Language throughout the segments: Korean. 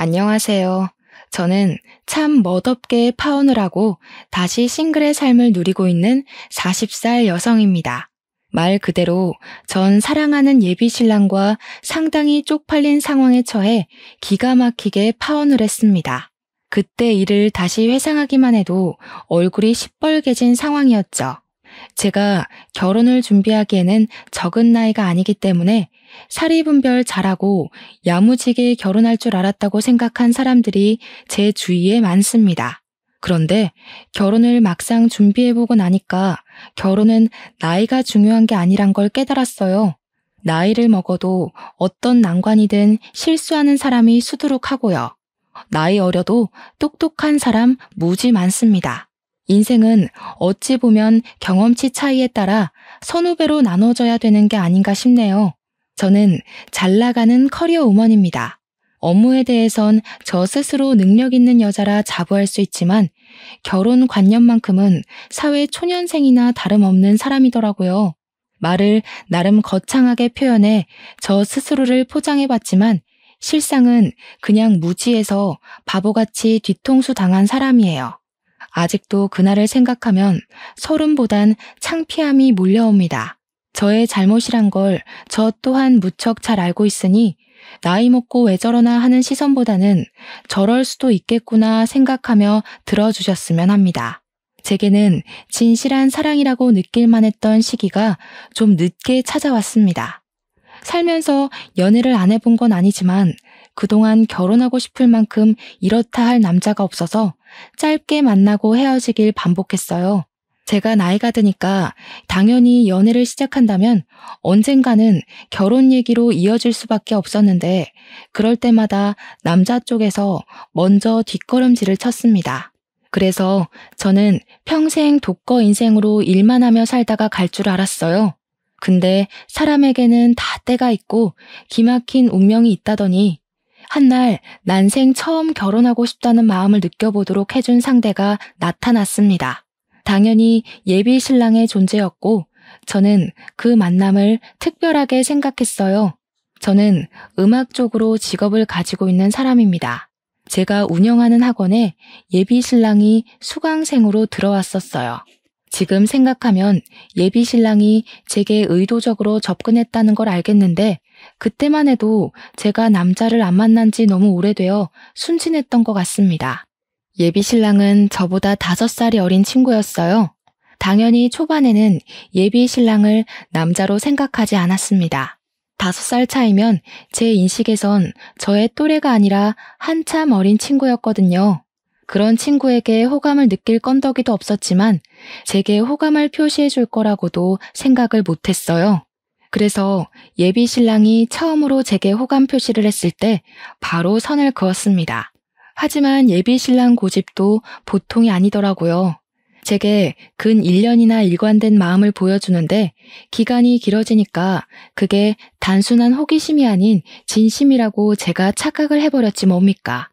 안녕하세요. 저는 참 멋없게 파혼을 하고 다시 싱글의 삶을 누리고 있는 40살 여성입니다. 말 그대로 전 사랑하는 예비 신랑과 상당히 쪽팔린 상황에 처해 기가 막히게 파혼을 했습니다. 그때 일을 다시 회상하기만 해도 얼굴이 시뻘개진 상황이었죠. 제가 결혼을 준비하기에는 적은 나이가 아니기 때문에 사리분별 잘하고 야무지게 결혼할 줄 알았다고 생각한 사람들이 제 주위에 많습니다. 그런데 결혼을 막상 준비해보고 나니까 결혼은 나이가 중요한 게 아니란 걸 깨달았어요. 나이를 먹어도 어떤 난관이든 실수하는 사람이 수두룩하고요. 나이 어려도 똑똑한 사람 무지 많습니다. 인생은 어찌 보면 경험치 차이에 따라 선후배로 나눠져야 되는 게 아닌가 싶네요. 저는 잘 나가는 커리어 우먼입니다. 업무에 대해선 저 스스로 능력 있는 여자라 자부할 수 있지만 결혼 관념만큼은 사회 초년생이나 다름없는 사람이더라고요. 말을 나름 거창하게 표현해 저 스스로를 포장해봤지만 실상은 그냥 무지해서 바보같이 뒤통수 당한 사람이에요. 아직도 그날을 생각하면 서름보단 창피함이 몰려옵니다. 저의 잘못이란 걸 저 또한 무척 잘 알고 있으니 나이 먹고 왜 저러나 하는 시선보다는 저럴 수도 있겠구나 생각하며 들어주셨으면 합니다. 제게는 진실한 사랑이라고 느낄만 했던 시기가 좀 늦게 찾아왔습니다. 살면서 연애를 안 해본 건 아니지만 그동안 결혼하고 싶을 만큼 이렇다 할 남자가 없어서 짧게 만나고 헤어지길 반복했어요. 제가 나이가 드니까 당연히 연애를 시작한다면 언젠가는 결혼 얘기로 이어질 수밖에 없었는데 그럴 때마다 남자 쪽에서 먼저 뒷걸음질을 쳤습니다. 그래서 저는 평생 독거 인생으로 일만 하며 살다가 갈 줄 알았어요. 근데 사람에게는 다 때가 있고 기막힌 운명이 있다더니 한날 난생 처음 결혼하고 싶다는 마음을 느껴보도록 해준 상대가 나타났습니다. 당연히 예비 신랑의 존재였고 저는 그 만남을 특별하게 생각했어요. 저는 음악 쪽으로 직업을 가지고 있는 사람입니다. 제가 운영하는 학원에 예비 신랑이 수강생으로 들어왔었어요. 지금 생각하면 예비 신랑이 제게 의도적으로 접근했다는 걸 알겠는데 그때만 해도 제가 남자를 안 만난 지 너무 오래되어 순진했던 것 같습니다. 예비 신랑은 저보다 5살이 어린 친구였어요. 당연히 초반에는 예비 신랑을 남자로 생각하지 않았습니다. 5살 차이면 제 인식에선 저의 또래가 아니라 한참 어린 친구였거든요. 그런 친구에게 호감을 느낄 건더기도 없었지만 제게 호감을 표시해 줄 거라고도 생각을 못했어요. 그래서 예비 신랑이 처음으로 제게 호감 표시를 했을 때 바로 선을 그었습니다. 하지만 예비 신랑 고집도 보통이 아니더라고요. 제게 근 1년이나 일관된 마음을 보여주는데 기간이 길어지니까 그게 단순한 호기심이 아닌 진심이라고 제가 착각을 해버렸지 뭡니까.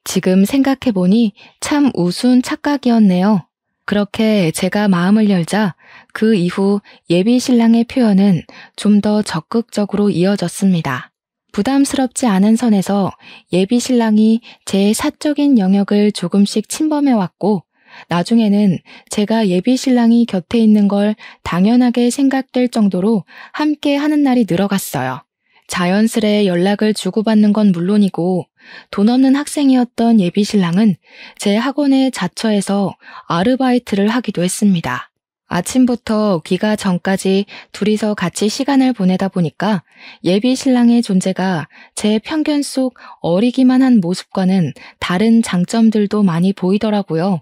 지금 생각해보니 참 우스운 착각이었네요. 그렇게 제가 마음을 열자 그 이후 예비 신랑의 표현은 좀 더 적극적으로 이어졌습니다. 부담스럽지 않은 선에서 예비 신랑이 제 사적인 영역을 조금씩 침범해왔고 나중에는 제가 예비 신랑이 곁에 있는 걸 당연하게 생각될 정도로 함께 하는 날이 늘어갔어요. 자연스레 연락을 주고받는 건 물론이고 돈 없는 학생이었던 예비 신랑은 제 학원에 자처해서 아르바이트를 하기도 했습니다. 아침부터 귀가 전까지 둘이서 같이 시간을 보내다 보니까 예비 신랑의 존재가 제 편견 속 어리기만 한 모습과는 다른 장점들도 많이 보이더라고요.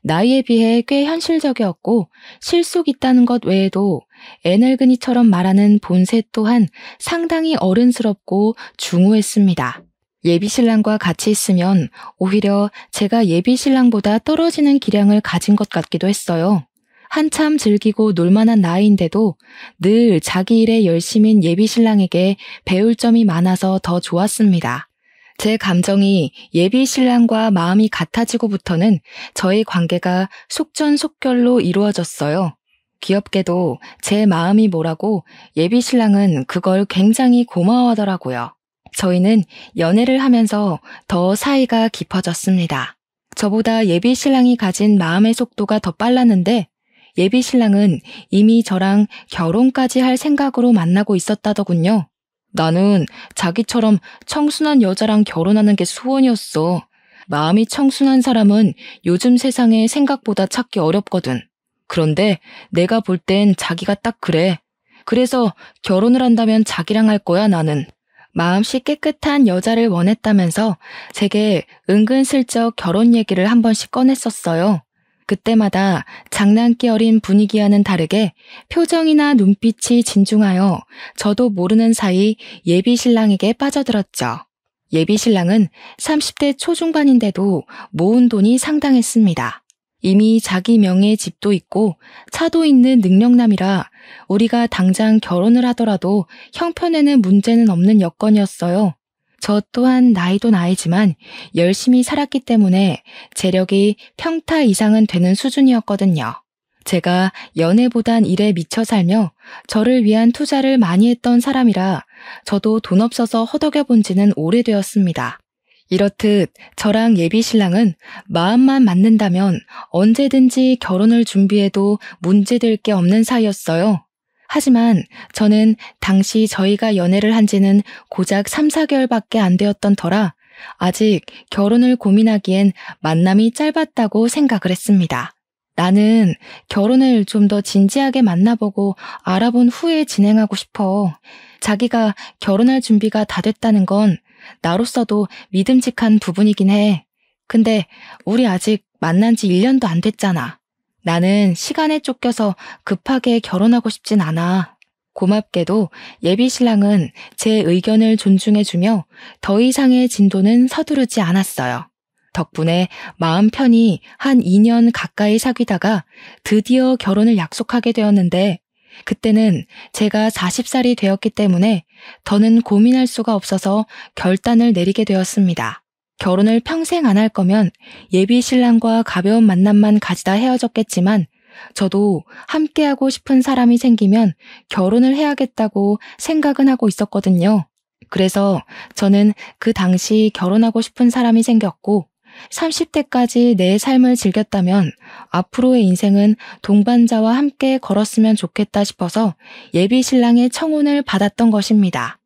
나이에 비해 꽤 현실적이었고 실속 있다는 것 외에도 애늙은이처럼 말하는 본색 또한 상당히 어른스럽고 중후했습니다. 예비 신랑과 같이 있으면 오히려 제가 예비 신랑보다 떨어지는 기량을 가진 것 같기도 했어요. 한참 즐기고 놀만한 나이인데도 늘 자기 일에 열심인 예비 신랑에게 배울 점이 많아서 더 좋았습니다. 제 감정이 예비 신랑과 마음이 같아지고부터는 저희 관계가 속전속결로 이루어졌어요. 귀엽게도 제 마음이 뭐라고 예비 신랑은 그걸 굉장히 고마워하더라고요. 저희는 연애를 하면서 더 사이가 깊어졌습니다. 저보다 예비 신랑이 가진 마음의 속도가 더 빨랐는데 예비 신랑은 이미 저랑 결혼까지 할 생각으로 만나고 있었다더군요. 나는 자기처럼 청순한 여자랑 결혼하는 게 소원이었어. 마음이 청순한 사람은 요즘 세상에 생각보다 찾기 어렵거든. 그런데 내가 볼 땐 자기가 딱 그래. 그래서 결혼을 한다면 자기랑 할 거야, 나는. 마음씨 깨끗한 여자를 원했다면서 제게 은근슬쩍 결혼 얘기를 한 번씩 꺼냈었어요. 그때마다 장난기 어린 분위기와는 다르게 표정이나 눈빛이 진중하여 저도 모르는 사이 예비 신랑에게 빠져들었죠. 예비 신랑은 30대 초중반인데도 모은 돈이 상당했습니다. 이미 자기 명의의 집도 있고 차도 있는 능력남이라 우리가 당장 결혼을 하더라도 형편에는 문제는 없는 여건이었어요. 저 또한 나이도 나이지만 열심히 살았기 때문에 재력이 평타 이상은 되는 수준이었거든요. 제가 연애보단 일에 미쳐 살며 저를 위한 투자를 많이 했던 사람이라 저도 돈 없어서 허덕여 본 지는 오래되었습니다. 이렇듯 저랑 예비 신랑은 마음만 맞는다면 언제든지 결혼을 준비해도 문제될 게 없는 사이였어요. 하지만 저는 당시 저희가 연애를 한 지는 고작 3, 4개월밖에 안 되었던 터라 아직 결혼을 고민하기엔 만남이 짧았다고 생각을 했습니다. 나는 결혼을 좀 더 진지하게 만나보고 알아본 후에 진행하고 싶어. 자기가 결혼할 준비가 다 됐다는 건 나로서도 믿음직한 부분이긴 해. 근데 우리 아직 만난 지 1년도 안 됐잖아. 나는 시간에 쫓겨서 급하게 결혼하고 싶진 않아. 고맙게도 예비 신랑은 제 의견을 존중해주며 더 이상의 진도는 서두르지 않았어요. 덕분에 마음 편히 한 2년 가까이 사귀다가 드디어 결혼을 약속하게 되었는데 그때는 제가 40살이 되었기 때문에 더는 고민할 수가 없어서 결단을 내리게 되었습니다. 결혼을 평생 안 할 거면 예비 신랑과 가벼운 만남만 가지다 헤어졌겠지만 저도 함께하고 싶은 사람이 생기면 결혼을 해야겠다고 생각은 하고 있었거든요. 그래서 저는 그 당시 결혼하고 싶은 사람이 생겼고 30대까지 내 삶을 즐겼다면 앞으로의 인생은 동반자와 함께 걸었으면 좋겠다 싶어서 예비 신랑의 청혼을 받았던 것입니다.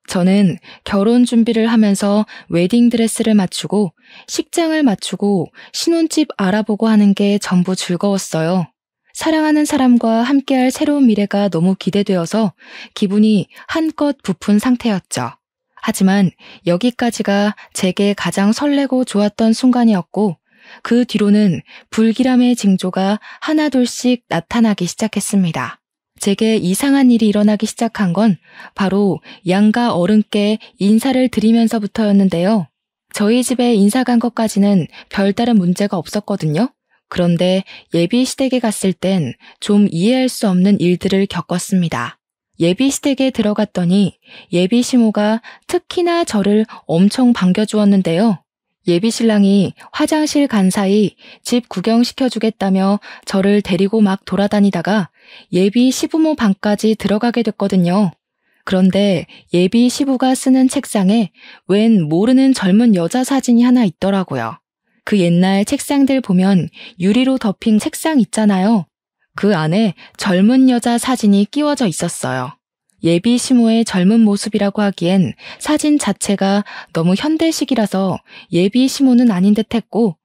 저는 결혼 준비를 하면서 웨딩드레스를 맞추고 식장을 맞추고 신혼집 알아보고 하는 게 전부 즐거웠어요. 사랑하는 사람과 함께할 새로운 미래가 너무 기대되어서 기분이 한껏 부푼 상태였죠. 하지만 여기까지가 제게 가장 설레고 좋았던 순간이었고 그 뒤로는 불길함의 징조가 하나둘씩 나타나기 시작했습니다. 제게 이상한 일이 일어나기 시작한 건 바로 양가 어른께 인사를 드리면서부터였는데요. 저희 집에 인사 간 것까지는 별다른 문제가 없었거든요. 그런데 예비 시댁에 갔을 땐 좀 이해할 수 없는 일들을 겪었습니다. 예비 시댁에 들어갔더니 예비 시모가 특히나 저를 엄청 반겨주었는데요. 예비 신랑이 화장실 간 사이 집 구경시켜주겠다며 저를 데리고 막 돌아다니다가 예비 시부모 방까지 들어가게 됐거든요. 그런데 예비 시부가 쓰는 책상에 웬 모르는 젊은 여자 사진이 하나 있더라고요. 그 옛날 책상들 보면 유리로 덮인 책상 있잖아요. 그 안에 젊은 여자 사진이 끼워져 있었어요. 예비 시모의 젊은 모습이라고 하기엔 사진 자체가 너무 현대식이라서 예비 시모는 아닌 듯 했고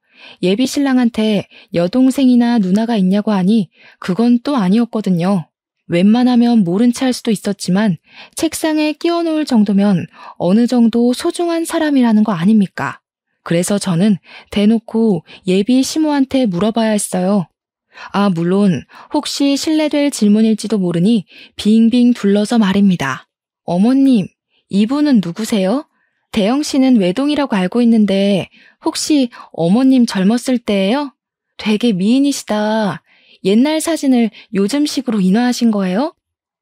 예비 신랑한테 여동생이나 누나가 있냐고 하니 그건 또 아니었거든요. 웬만하면 모른 체 할 수도 있었지만 책상에 끼워 놓을 정도면 어느 정도 소중한 사람이라는 거 아닙니까? 그래서 저는 대놓고 예비 시모한테 물어봐야 했어요. 물론 혹시 실례될 질문일지도 모르니 빙빙 둘러서 말입니다. 어머님, 이분은 누구세요? 대영 씨는 외동이라고 알고 있는데 혹시 어머님 젊었을 때예요? 되게 미인이시다. 옛날 사진을 요즘식으로 인화하신 거예요?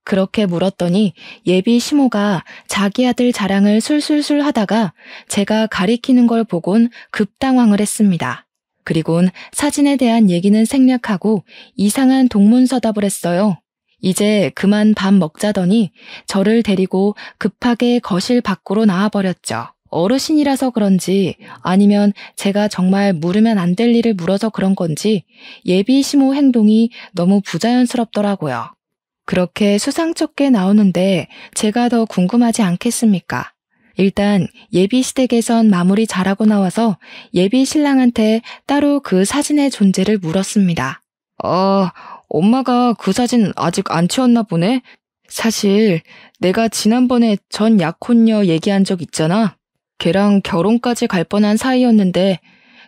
그렇게 물었더니 예비 시모가 자기 아들 자랑을 술술술 하다가 제가 가리키는 걸 보곤 급당황을 했습니다. 그리곤 사진에 대한 얘기는 생략하고 이상한 동문서답을 했어요. 이제 그만 밥 먹자더니 저를 데리고 급하게 거실 밖으로 나와버렸죠. 어르신이라서 그런지 아니면 제가 정말 물으면 안 될 일을 물어서 그런 건지 예비 시모 행동이 너무 부자연스럽더라고요. 그렇게 수상쩍게 나오는데 제가 더 궁금하지 않겠습니까? 일단 예비 시댁에선 마무리 잘하고 나와서 예비 신랑한테 따로 그 사진의 존재를 물었습니다. 엄마가 그 사진 아직 안 치웠나 보네? 사실 내가 지난번에 전 약혼녀 얘기한 적 있잖아. 걔랑 결혼까지 갈 뻔한 사이였는데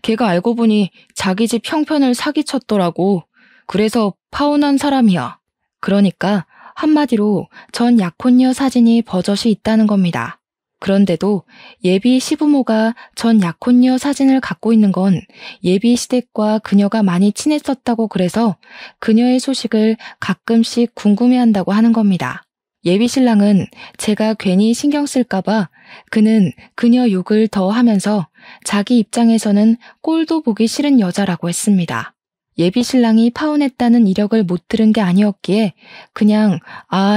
걔가 알고 보니 자기 집 형편을 사기쳤더라고. 그래서 파혼한 사람이야. 그러니까 한마디로 전 약혼녀 사진이 버젓이 있다는 겁니다. 그런데도 예비 시부모가 전 약혼녀 사진을 갖고 있는 건 예비 시댁과 그녀가 많이 친했었다고 그래서 그녀의 소식을 가끔씩 궁금해한다고 하는 겁니다. 예비 신랑은 제가 괜히 신경 쓸까봐 그는 그녀 욕을 더 하면서 자기 입장에서는 꼴도 보기 싫은 여자라고 했습니다. 예비 신랑이 파혼했다는 이력을 못 들은 게 아니었기에 그냥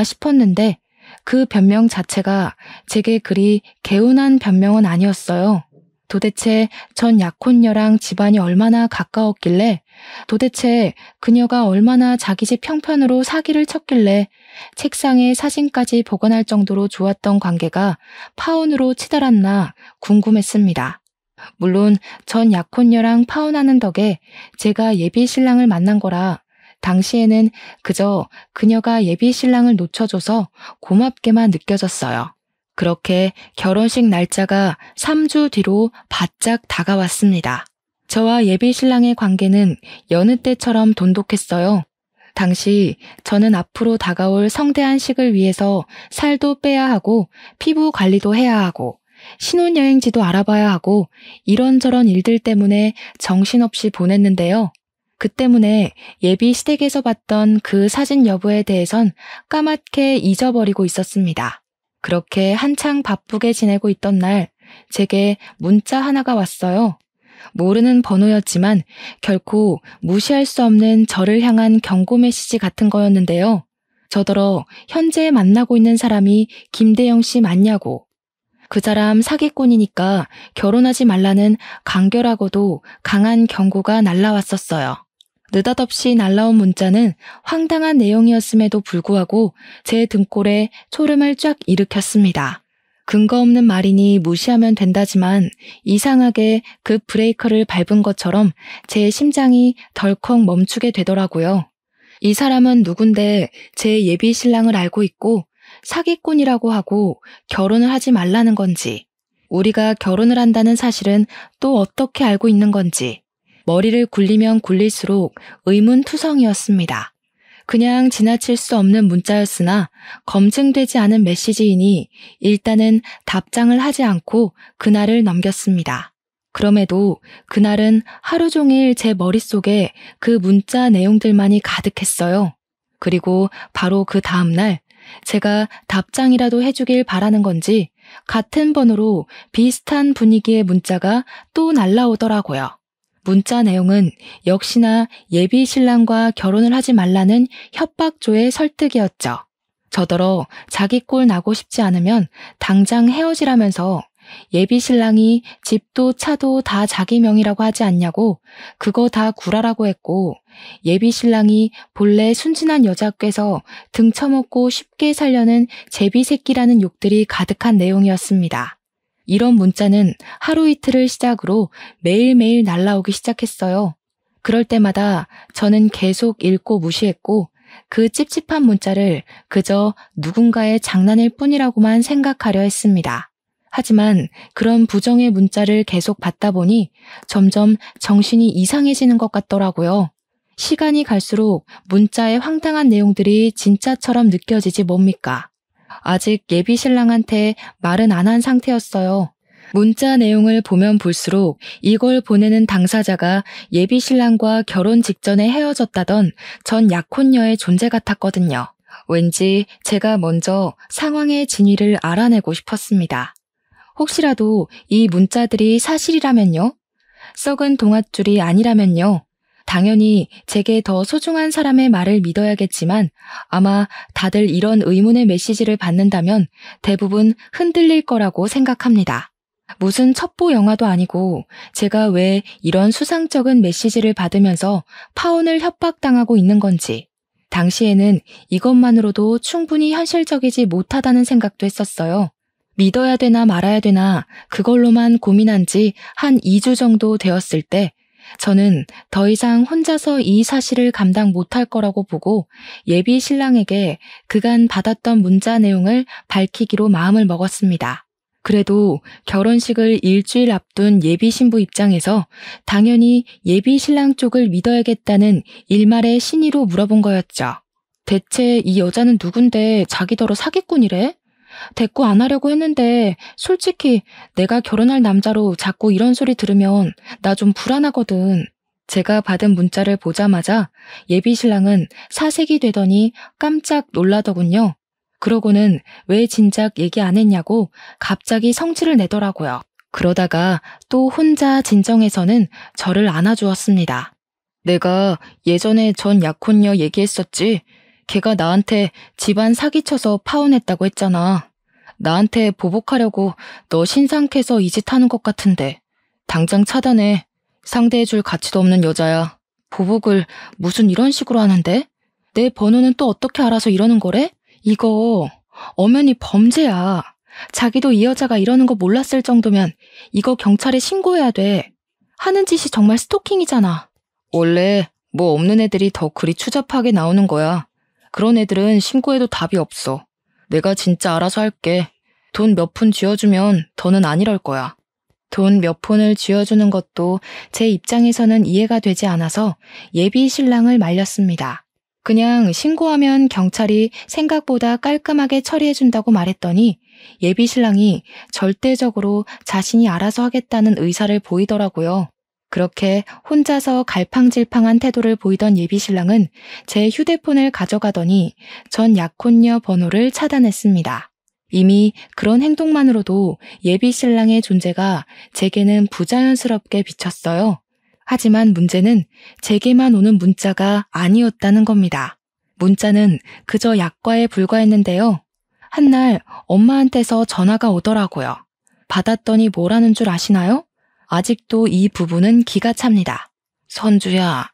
싶었는데 그 변명 자체가 제게 그리 개운한 변명은 아니었어요. 도대체 전 약혼녀랑 집안이 얼마나 가까웠길래, 도대체 그녀가 얼마나 자기 집 형편으로 사기를 쳤길래 책상에 사진까지 보관할 정도로 좋았던 관계가 파혼으로 치달았나 궁금했습니다. 물론 전 약혼녀랑 파혼하는 덕에 제가 예비 신랑을 만난 거라 당시에는 그저 그녀가 예비 신랑을 놓쳐줘서 고맙게만 느껴졌어요. 그렇게 결혼식 날짜가 3주 뒤로 바짝 다가왔습니다. 저와 예비 신랑의 관계는 여느 때처럼 돈독했어요. 당시 저는 앞으로 다가올 성대한 식을 위해서 살도 빼야 하고 피부 관리도 해야 하고 신혼여행지도 알아봐야 하고 이런저런 일들 때문에 정신없이 보냈는데요. 그 때문에 예비 시댁에서 봤던 그 사진 여부에 대해선 까맣게 잊어버리고 있었습니다. 그렇게 한창 바쁘게 지내고 있던 날 제게 문자 하나가 왔어요. 모르는 번호였지만 결코 무시할 수 없는 저를 향한 경고 메시지 같은 거였는데요. 저더러 현재 만나고 있는 사람이 김대영 씨 맞냐고, 그 사람 사기꾼이니까 결혼하지 말라는 간결하고도 강한 경고가 날라왔었어요. 느닷없이 날라온 문자는 황당한 내용이었음에도 불구하고 제 등골에 초름을 쫙 일으켰습니다. 근거 없는 말이니 무시하면 된다지만 이상하게 그 브레이커를 밟은 것처럼 제 심장이 덜컥 멈추게 되더라고요. 이 사람은 누군데 제 예비 신랑을 알고 있고 사기꾼이라고 하고 결혼을 하지 말라는 건지, 우리가 결혼을 한다는 사실은 또 어떻게 알고 있는 건지 머리를 굴리면 굴릴수록 의문투성이었습니다. 그냥 지나칠 수 없는 문자였으나 검증되지 않은 메시지이니 일단은 답장을 하지 않고 그날을 넘겼습니다. 그럼에도 그날은 하루 종일 제 머릿속에 그 문자 내용들만이 가득했어요. 그리고 바로 그 다음날 제가 답장이라도 해주길 바라는 건지 같은 번호로 비슷한 분위기의 문자가 또 날라오더라고요. 문자 내용은 역시나 예비 신랑과 결혼을 하지 말라는 협박조의 설득이었죠. 저더러 자기 꼴 나고 싶지 않으면 당장 헤어지라면서 예비 신랑이 집도 차도 다 자기 명의라고 하지 않냐고 그거 다 구라라고 했고, 예비 신랑이 본래 순진한 여자 께서 등쳐먹고 쉽게 살려는 제비 새끼라는 욕들이 가득한 내용이었습니다. 이런 문자는 하루 이틀을 시작으로 매일매일 날라오기 시작했어요. 그럴 때마다 저는 계속 읽고 무시했고 그 찝찝한 문자를 그저 누군가의 장난일 뿐이라고만 생각하려 했습니다. 하지만 그런 부정의 문자를 계속 받다 보니 점점 정신이 이상해지는 것 같더라고요. 시간이 갈수록 문자의 황당한 내용들이 진짜처럼 느껴지지 뭡니까? 아직 예비 신랑한테 말은 안 한 상태였어요. 문자 내용을 보면 볼수록 이걸 보내는 당사자가 예비 신랑과 결혼 직전에 헤어졌다던 전 약혼녀의 존재 같았거든요. 왠지 제가 먼저 상황의 진위를 알아내고 싶었습니다. 혹시라도 이 문자들이 사실이라면요? 썩은 동아줄이 아니라면요? 당연히 제게 더 소중한 사람의 말을 믿어야겠지만 아마 다들 이런 의문의 메시지를 받는다면 대부분 흔들릴 거라고 생각합니다. 무슨 첩보 영화도 아니고 제가 왜 이런 수상쩍은 메시지를 받으면서 파혼을 협박당하고 있는 건지 당시에는 이것만으로도 충분히 현실적이지 못하다는 생각도 했었어요. 믿어야 되나 말아야 되나 그걸로만 고민한 지 한 2주 정도 되었을 때 저는 더 이상 혼자서 이 사실을 감당 못할 거라고 보고 예비 신랑에게 그간 받았던 문자 내용을 밝히기로 마음을 먹었습니다. 그래도 결혼식을 일주일 앞둔 예비 신부 입장에서 당연히 예비 신랑 쪽을 믿어야겠다는 일말의 신의로 물어본 거였죠. 대체 이 여자는 누군데 자기더러 사기꾼이래? 대꾸 안 하려고 했는데 솔직히 내가 결혼할 남자로 자꾸 이런 소리 들으면 나 좀 불안하거든. 제가 받은 문자를 보자마자 예비 신랑은 사색이 되더니 깜짝 놀라더군요. 그러고는 왜 진작 얘기 안 했냐고 갑자기 성질을 내더라고요. 그러다가 또 혼자 진정해서는 저를 안아주었습니다. 내가 예전에 전 약혼녀 얘기했었지. 걔가 나한테 집안 사기쳐서 파혼했다고 했잖아. 나한테 보복하려고 너 신상캐서 이 짓 하는 것 같은데 당장 차단해. 상대해줄 가치도 없는 여자야. 보복을 무슨 이런 식으로 하는데? 내 번호는 또 어떻게 알아서 이러는 거래? 이거 엄연히 범죄야. 자기도 이 여자가 이러는 거 몰랐을 정도면 이거 경찰에 신고해야 돼. 하는 짓이 정말 스토킹이잖아. 원래 뭐 없는 애들이 더 그리 추잡하게 나오는 거야. 그런 애들은 신고해도 답이 없어. 내가 진짜 알아서 할게. 돈 몇 푼 쥐어주면 더는 안 이럴 거야. 돈 몇 푼을 쥐어주는 것도 제 입장에서는 이해가 되지 않아서 예비 신랑을 말렸습니다. 그냥 신고하면 경찰이 생각보다 깔끔하게 처리해준다고 말했더니 예비 신랑이 절대적으로 자신이 알아서 하겠다는 의사를 보이더라고요. 그렇게 혼자서 갈팡질팡한 태도를 보이던 예비 신랑은 제 휴대폰을 가져가더니 전 약혼녀 번호를 차단했습니다. 이미 그런 행동만으로도 예비 신랑의 존재가 제게는 부자연스럽게 비쳤어요. 하지만 문제는 제게만 오는 문자가 아니었다는 겁니다. 문자는 그저 약과에 불과했는데요. 한날 엄마한테서 전화가 오더라고요. 받았더니 뭐라는 줄 아시나요? 아직도 이 부분은 기가 찹니다. 선주야,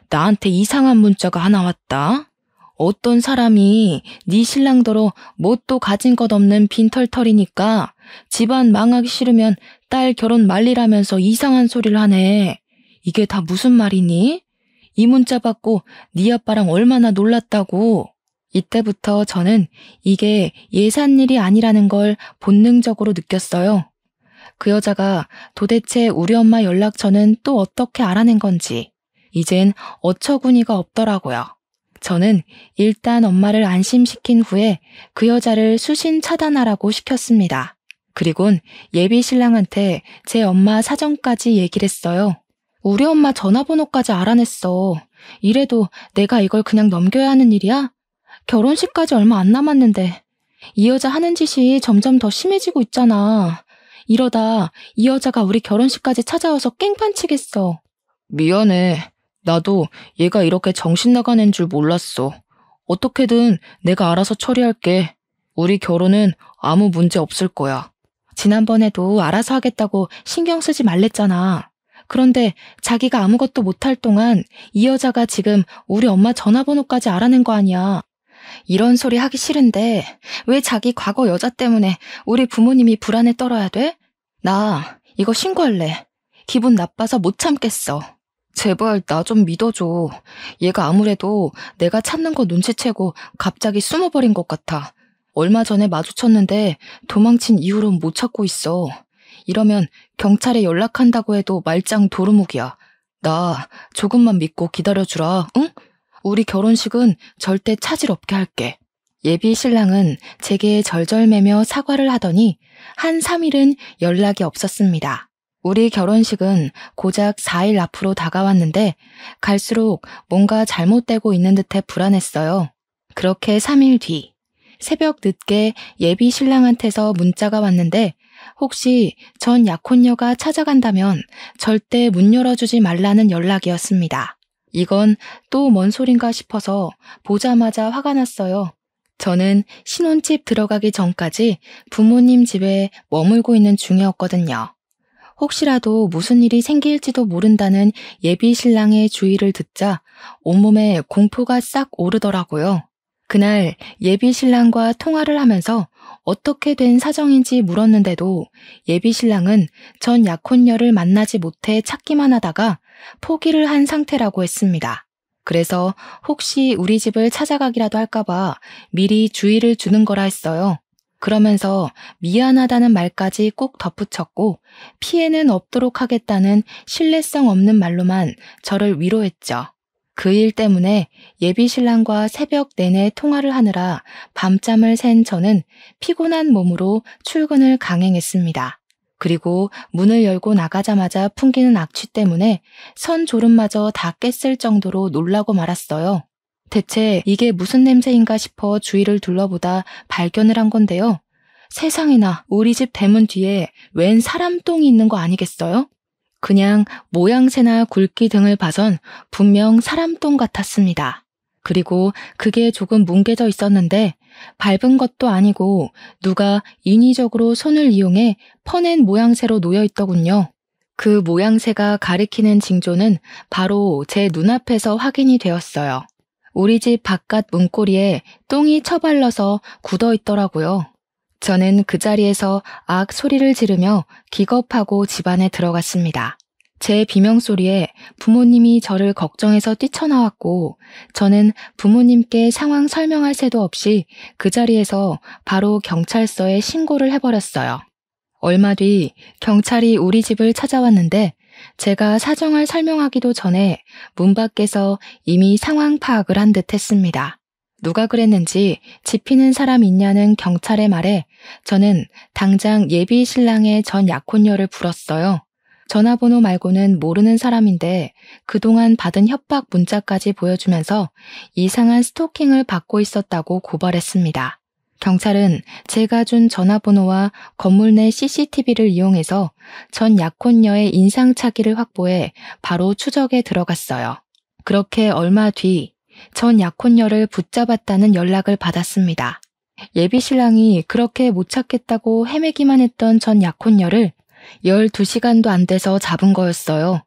나한테 이상한 문자가 하나 왔다. 어떤 사람이 네 신랑더러 뭣도 가진 것 없는 빈털털이니까 집안 망하기 싫으면 딸 결혼 말리라면서 이상한 소리를 하네. 이게 다 무슨 말이니? 이 문자 받고 네 아빠랑 얼마나 놀랐다고. 이때부터 저는 이게 예산일이 아니라는 걸 본능적으로 느꼈어요. 그 여자가 도대체 우리 엄마 연락처는 또 어떻게 알아낸 건지 이젠 어처구니가 없더라고요. 저는 일단 엄마를 안심시킨 후에 그 여자를 수신 차단하라고 시켰습니다. 그리곤 예비 신랑한테 제 엄마 사정까지 얘기를 했어요. 우리 엄마 전화번호까지 알아냈어. 이래도 내가 이걸 그냥 넘겨야 하는 일이야? 결혼식까지 얼마 안 남았는데 이 여자 하는 짓이 점점 더 심해지고 있잖아. 이러다 이 여자가 우리 결혼식까지 찾아와서 깽판 치겠어. 미안해. 나도 얘가 이렇게 정신 나간 애인 줄 몰랐어. 어떻게든 내가 알아서 처리할게. 우리 결혼은 아무 문제 없을 거야. 지난번에도 알아서 하겠다고 신경 쓰지 말랬잖아. 그런데 자기가 아무것도 못할 동안 이 여자가 지금 우리 엄마 전화번호까지 알아낸 거 아니야. 이런 소리 하기 싫은데 왜 자기 과거 여자 때문에 우리 부모님이 불안에 떨어야 돼? 나 이거 신고할래. 기분 나빠서 못 참겠어. 제발 나 좀 믿어줘. 얘가 아무래도 내가 찾는 거 눈치채고 갑자기 숨어버린 것 같아. 얼마 전에 마주쳤는데 도망친 이후로는 못 찾고 있어. 이러면 경찰에 연락한다고 해도 말짱 도루묵이야. 나 조금만 믿고 기다려주라, 응? 우리 결혼식은 절대 차질 없게 할게. 예비 신랑은 제게 절절매며 사과를 하더니 한 3일은 연락이 없었습니다. 우리 결혼식은 고작 4일 앞으로 다가왔는데 갈수록 뭔가 잘못되고 있는 듯해 불안했어요. 그렇게 3일 뒤 새벽 늦게 예비 신랑한테서 문자가 왔는데 혹시 전 약혼녀가 찾아간다면 절대 문 열어주지 말라는 연락이었습니다. 이건 또 뭔 소린가 싶어서 보자마자 화가 났어요. 저는 신혼집 들어가기 전까지 부모님 집에 머물고 있는 중이었거든요. 혹시라도 무슨 일이 생길지도 모른다는 예비 신랑의 주의를 듣자 온몸에 공포가 싹 오르더라고요. 그날 예비 신랑과 통화를 하면서 어떻게 된 사정인지 물었는데도 예비 신랑은 전 약혼녀를 만나지 못해 찾기만 하다가 포기를 한 상태라고 했습니다. 그래서 혹시 우리 집을 찾아가기라도 할까봐 미리 주의를 주는 거라 했어요. 그러면서 미안하다는 말까지 꼭 덧붙였고 피해는 없도록 하겠다는 신뢰성 없는 말로만 저를 위로했죠. 그 일 때문에 예비 신랑과 새벽 내내 통화를 하느라 밤잠을 샌 저는 피곤한 몸으로 출근을 강행했습니다. 그리고 문을 열고 나가자마자 풍기는 악취 때문에 선졸음마저 다 깼을 정도로 놀라고 말았어요. 대체 이게 무슨 냄새인가 싶어 주위를 둘러보다 발견을 한 건데요. 세상에나 우리 집 대문 뒤에 웬 사람 똥이 있는 거 아니겠어요? 그냥 모양새나 굵기 등을 봐선 분명 사람 똥 같았습니다. 그리고 그게 조금 뭉개져 있었는데 밟은 것도 아니고 누가 인위적으로 손을 이용해 퍼낸 모양새로 놓여 있더군요. 그 모양새가 가리키는 징조는 바로 제 눈앞에서 확인이 되었어요. 우리 집 바깥 문고리에 똥이 처발러서 굳어 있더라고요. 저는 그 자리에서 악 소리를 지르며 기겁하고 집 안에 들어갔습니다. 제 비명소리에 부모님이 저를 걱정해서 뛰쳐나왔고 저는 부모님께 상황 설명할 새도 없이 그 자리에서 바로 경찰서에 신고를 해버렸어요. 얼마 뒤 경찰이 우리 집을 찾아왔는데 제가 사정을 설명하기도 전에 문 밖에서 이미 상황 파악을 한 듯 했습니다. 누가 그랬는지 지피는 사람 있냐는 경찰의 말에 저는 당장 예비 신랑의 전 약혼녀를 불렀어요. 전화번호 말고는 모르는 사람인데 그동안 받은 협박 문자까지 보여주면서 이상한 스토킹을 받고 있었다고 고발했습니다. 경찰은 제가 준 전화번호와 건물 내 CCTV를 이용해서 전 약혼녀의 인상착의를 확보해 바로 추적에 들어갔어요. 그렇게 얼마 뒤 전 약혼녀를 붙잡았다는 연락을 받았습니다. 예비 신랑이 그렇게 못 찾겠다고 헤매기만 했던 전 약혼녀를 12시간도 안 돼서 잡은 거였어요.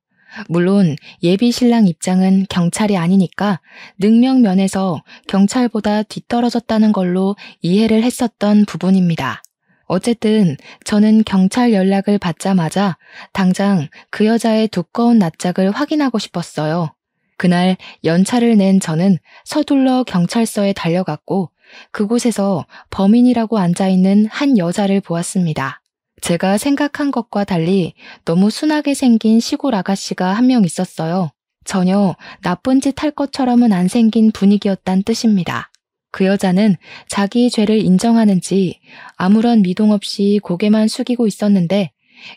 물론 예비 신랑 입장은 경찰이 아니니까 능력 면에서 경찰보다 뒤떨어졌다는 걸로 이해를 했었던 부분입니다. 어쨌든 저는 경찰 연락을 받자마자 당장 그 여자의 두꺼운 낯짝을 확인하고 싶었어요. 그날 연차를 낸 저는 서둘러 경찰서에 달려갔고 그곳에서 범인이라고 앉아있는 한 여자를 보았습니다. 제가 생각한 것과 달리 너무 순하게 생긴 시골 아가씨가 한 명 있었어요. 전혀 나쁜 짓 할 것처럼은 안 생긴 분위기였단 뜻입니다. 그 여자는 자기 죄를 인정하는지 아무런 미동 없이 고개만 숙이고 있었는데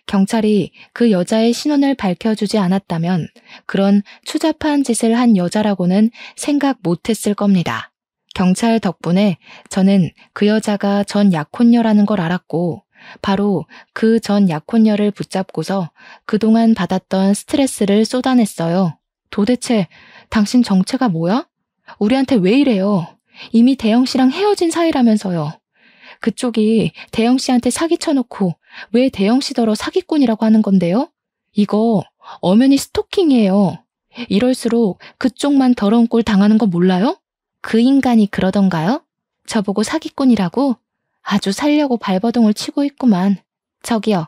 경찰이 그 여자의 신원을 밝혀주지 않았다면 그런 추잡한 짓을 한 여자라고는 생각 못했을 겁니다. 경찰 덕분에 저는 그 여자가 전 약혼녀라는 걸 알았고 바로 그 전 약혼녀를 붙잡고서 그동안 받았던 스트레스를 쏟아냈어요. 도대체 당신 정체가 뭐야? 우리한테 왜 이래요? 이미 대영 씨랑 헤어진 사이라면서요. 그쪽이 대영 씨한테 사기쳐놓고 왜 대영 씨더러 사기꾼이라고 하는 건데요? 이거 엄연히 스토킹이에요. 이럴수록 그쪽만 더러운 꼴 당하는 거 몰라요? 그 인간이 그러던가요? 저보고 사기꾼이라고? 아주 살려고 발버둥을 치고 있구만. 저기요.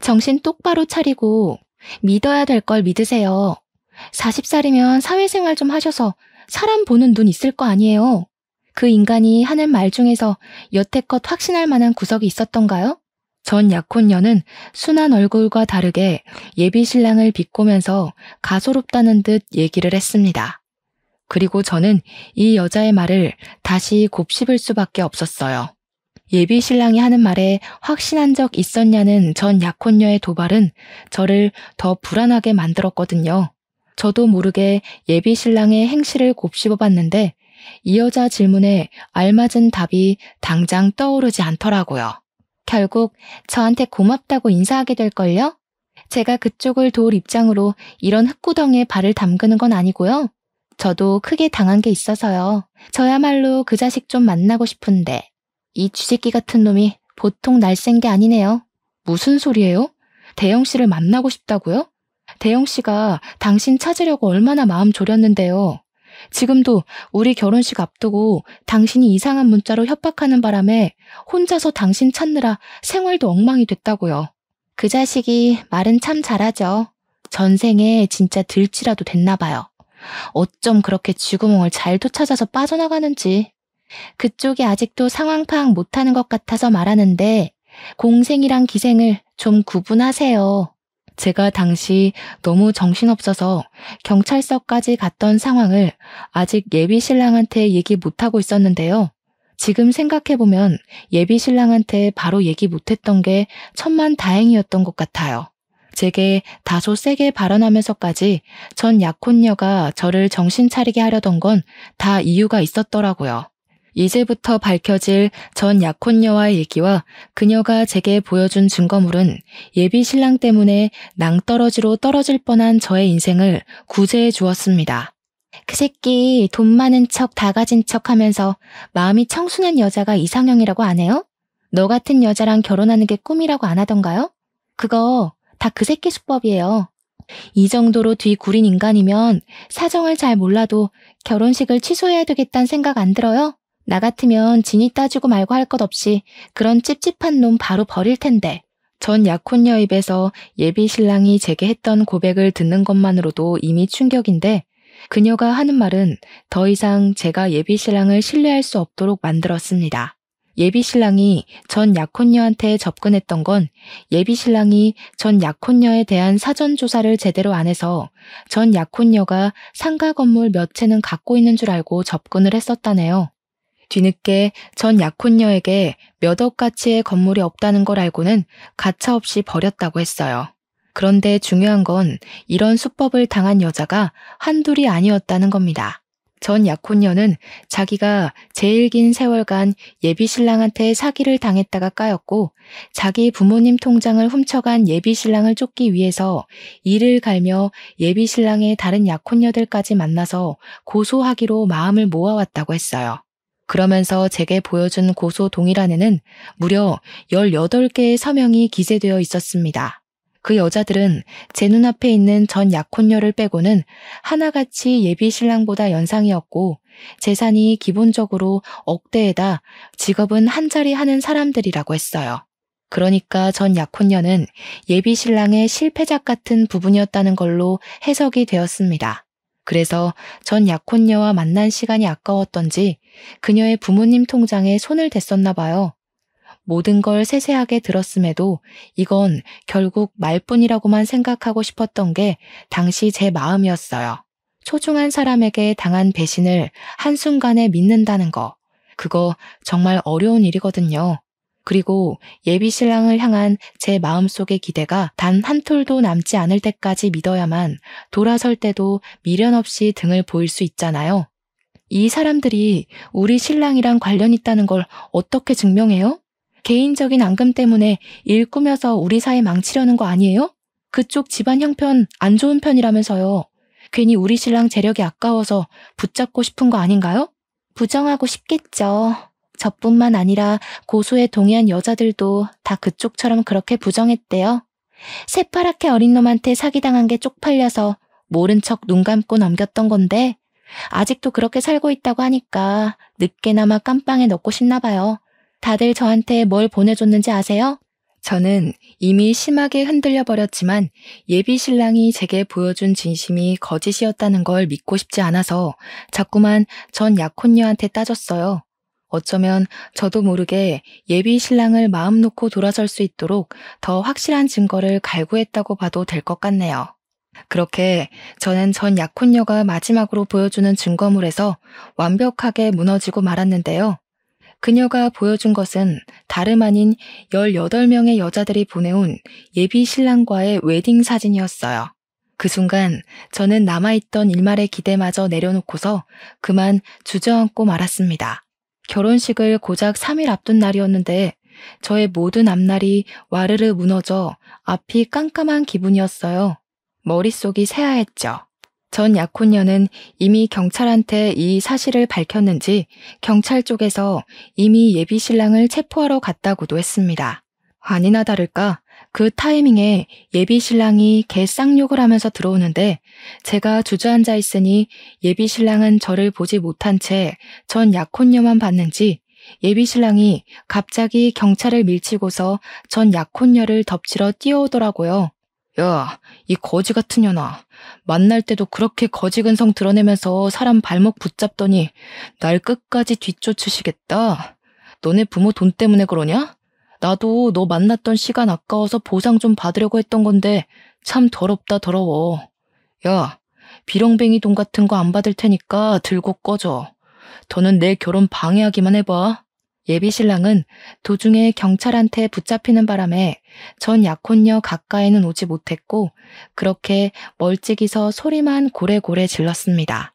정신 똑바로 차리고 믿어야 될 걸 믿으세요. 40살이면 사회생활 좀 하셔서 사람 보는 눈 있을 거 아니에요. 그 인간이 하는 말 중에서 여태껏 확신할 만한 구석이 있었던가요? 전 약혼녀는 순한 얼굴과 다르게 예비 신랑을 비꼬면서 가소롭다는 듯 얘기를 했습니다. 그리고 저는 이 여자의 말을 다시 곱씹을 수밖에 없었어요. 예비 신랑이 하는 말에 확신한 적 있었냐는 전 약혼녀의 도발은 저를 더 불안하게 만들었거든요. 저도 모르게 예비 신랑의 행실을 곱씹어봤는데 이 여자 질문에 알맞은 답이 당장 떠오르지 않더라고요. 결국 저한테 고맙다고 인사하게 될걸요? 제가 그쪽을 도울 입장으로 이런 흙구덩이에 발을 담그는 건 아니고요. 저도 크게 당한 게 있어서요. 저야말로 그 자식 좀 만나고 싶은데 이 쥐새끼 같은 놈이 보통 날쌘 게 아니네요. 무슨 소리예요? 대영 씨를 만나고 싶다고요? 대영 씨가 당신 찾으려고 얼마나 마음 졸였는데요. 지금도 우리 결혼식 앞두고 당신이 이상한 문자로 협박하는 바람에 혼자서 당신 찾느라 생활도 엉망이 됐다고요. 그 자식이 말은 참 잘하죠. 전생에 진짜 들쥐라도 됐나 봐요. 어쩜 그렇게 쥐구멍을 잘도 찾아서 빠져나가는지. 그쪽이 아직도 상황 파악 못하는 것 같아서 말하는데 공생이랑 기생을 좀 구분하세요. 제가 당시 너무 정신없어서 경찰서까지 갔던 상황을 아직 예비 신랑한테 얘기 못하고 있었는데요. 지금 생각해보면 예비 신랑한테 바로 얘기 못했던 게 천만다행이었던 것 같아요. 제게 다소 세게 발언하면서까지 전 약혼녀가 저를 정신 차리게 하려던 건 다 이유가 있었더라고요. 이제부터 밝혀질 전 약혼녀와의 얘기와 그녀가 제게 보여준 증거물은 예비 신랑 때문에 낭떠러지로 떨어질 뻔한 저의 인생을 구제해 주었습니다. 그 새끼 돈 많은 척 다 가진 척 하면서 마음이 청순한 여자가 이상형이라고 안 해요? 너 같은 여자랑 결혼하는 게 꿈이라고 안 하던가요? 그거 다 그 새끼 수법이에요. 이 정도로 뒤구린 인간이면 사정을 잘 몰라도 결혼식을 취소해야 되겠다는 생각 안 들어요? 나 같으면 진이 따지고 말고 할 것 없이 그런 찝찝한 놈 바로 버릴 텐데. 전 약혼녀 입에서 예비 신랑이 제게 했던 고백을 듣는 것만으로도 이미 충격인데 그녀가 하는 말은 더 이상 제가 예비 신랑을 신뢰할 수 없도록 만들었습니다. 예비 신랑이 전 약혼녀한테 접근했던 건 예비 신랑이 전 약혼녀에 대한 사전 조사를 제대로 안 해서 전 약혼녀가 상가 건물 몇 채는 갖고 있는 줄 알고 접근을 했었다네요. 뒤늦게 전 약혼녀에게 몇 억 가치의 건물이 없다는 걸 알고는 가차없이 버렸다고 했어요. 그런데 중요한 건 이런 수법을 당한 여자가 한둘이 아니었다는 겁니다. 전 약혼녀는 자기가 제일 긴 세월간 예비 신랑한테 사기를 당했다가 까였고 자기 부모님 통장을 훔쳐간 예비 신랑을 쫓기 위해서 이를 갈며 예비 신랑의 다른 약혼녀들까지 만나서 고소하기로 마음을 모아왔다고 했어요. 그러면서 제게 보여준 고소 동의란에는 무려 18개의 서명이 기재되어 있었습니다. 그 여자들은 제 눈앞에 있는 전 약혼녀를 빼고는 하나같이 예비 신랑보다 연상이었고 재산이 기본적으로 억대에다 직업은 한 자리 하는 사람들이라고 했어요. 그러니까 전 약혼녀는 예비 신랑의 실패작 같은 부분이었다는 걸로 해석이 되었습니다. 그래서 전 약혼녀와 만난 시간이 아까웠던지 그녀의 부모님 통장에 손을 댔었나 봐요. 모든 걸 세세하게 들었음에도 이건 결국 말뿐이라고만 생각하고 싶었던 게 당시 제 마음이었어요. 소중한 사람에게 당한 배신을 한순간에 믿는다는 거, 그거 정말 어려운 일이거든요. 그리고 예비 신랑을 향한 제 마음속의 기대가 단 한 톨도 남지 않을 때까지 믿어야만 돌아설 때도 미련 없이 등을 보일 수 있잖아요. 이 사람들이 우리 신랑이랑 관련 있다는 걸 어떻게 증명해요? 개인적인 앙금 때문에 일 꾸며서 우리 사이 망치려는 거 아니에요? 그쪽 집안 형편 안 좋은 편이라면서요. 괜히 우리 신랑 재력이 아까워서 붙잡고 싶은 거 아닌가요? 부정하고 싶겠죠. 저뿐만 아니라 고소에 동의한 여자들도 다 그쪽처럼 그렇게 부정했대요. 새파랗게 어린 놈한테 사기당한 게 쪽팔려서 모른 척 눈 감고 넘겼던 건데 아직도 그렇게 살고 있다고 하니까 늦게나마 깜빵에 넣고 싶나 봐요. 다들 저한테 뭘 보내줬는지 아세요? 저는 이미 심하게 흔들려 버렸지만 예비 신랑이 제게 보여준 진심이 거짓이었다는 걸 믿고 싶지 않아서 자꾸만 전 약혼녀한테 따졌어요. 어쩌면 저도 모르게 예비 신랑을 마음 놓고 돌아설 수 있도록 더 확실한 증거를 갈구했다고 봐도 될 것 같네요. 그렇게 저는 전 약혼녀가 마지막으로 보여주는 증거물에서 완벽하게 무너지고 말았는데요. 그녀가 보여준 것은 다름 아닌 18명의 여자들이 보내온 예비 신랑과의 웨딩 사진이었어요. 그 순간 저는 남아있던 일말의 기대마저 내려놓고서 그만 주저앉고 말았습니다. 결혼식을 고작 3일 앞둔 날이었는데 저의 모든 앞날이 와르르 무너져 앞이 깜깜한 기분이었어요. 머릿속이 새하했죠. 전 약혼녀는 이미 경찰한테 이 사실을 밝혔는지 경찰 쪽에서 이미 예비 신랑을 체포하러 갔다고도 했습니다. 아니나 다를까 그 타이밍에 예비 신랑이 개쌍욕을 하면서 들어오는데 제가 주저앉아 있으니 예비 신랑은 저를 보지 못한 채 전 약혼녀만 봤는지 예비 신랑이 갑자기 경찰을 밀치고서 전 약혼녀를 덮치러 뛰어오더라고요. 야, 이 거지 같은 년아. 만날 때도 그렇게 거지근성 드러내면서 사람 발목 붙잡더니 날 끝까지 뒤쫓으시겠다. 너네 부모 돈 때문에 그러냐? 나도 너 만났던 시간 아까워서 보상 좀 받으려고 했던 건데 참 더럽다 더러워. 야, 비렁뱅이 돈 같은 거 안 받을 테니까 들고 꺼져. 더는 내 결혼 방해하기만 해봐. 예비 신랑은 도중에 경찰한테 붙잡히는 바람에 전 약혼녀 가까이는 오지 못했고 그렇게 멀찍이서 소리만 고래고래 질렀습니다.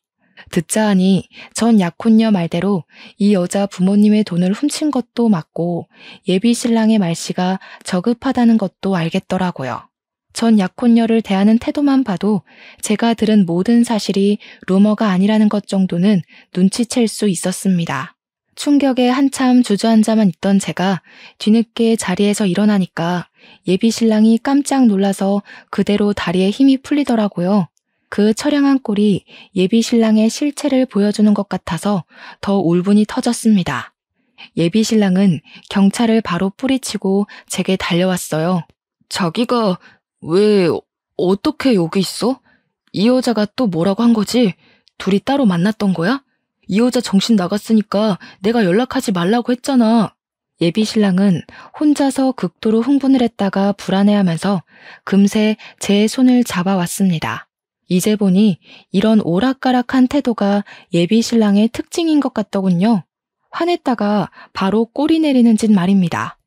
듣자 하니 전 약혼녀 말대로 이 여자 부모님의 돈을 훔친 것도 맞고 예비 신랑의 말씨가 저급하다는 것도 알겠더라고요. 전 약혼녀를 대하는 태도만 봐도 제가 들은 모든 사실이 루머가 아니라는 것 정도는 눈치챌 수 있었습니다. 충격에 한참 주저앉아만 있던 제가 뒤늦게 자리에서 일어나니까 예비 신랑이 깜짝 놀라서 그대로 다리에 힘이 풀리더라고요. 그 처량한 꼴이 예비 신랑의 실체를 보여주는 것 같아서 더 울분이 터졌습니다. 예비 신랑은 경찰을 바로 뿌리치고 제게 달려왔어요. 자기가 왜 어떻게 여기 있어? 이 여자가 또 뭐라고 한 거지? 둘이 따로 만났던 거야? 이 여자 정신 나갔으니까 내가 연락하지 말라고 했잖아. 예비 신랑은 혼자서 극도로 흥분을 했다가 불안해하면서 금세 제 손을 잡아왔습니다. 이제 보니 이런 오락가락한 태도가 예비 신랑의 특징인 것 같더군요. 화냈다가 바로 꼬리 내리는 짓 말입니다.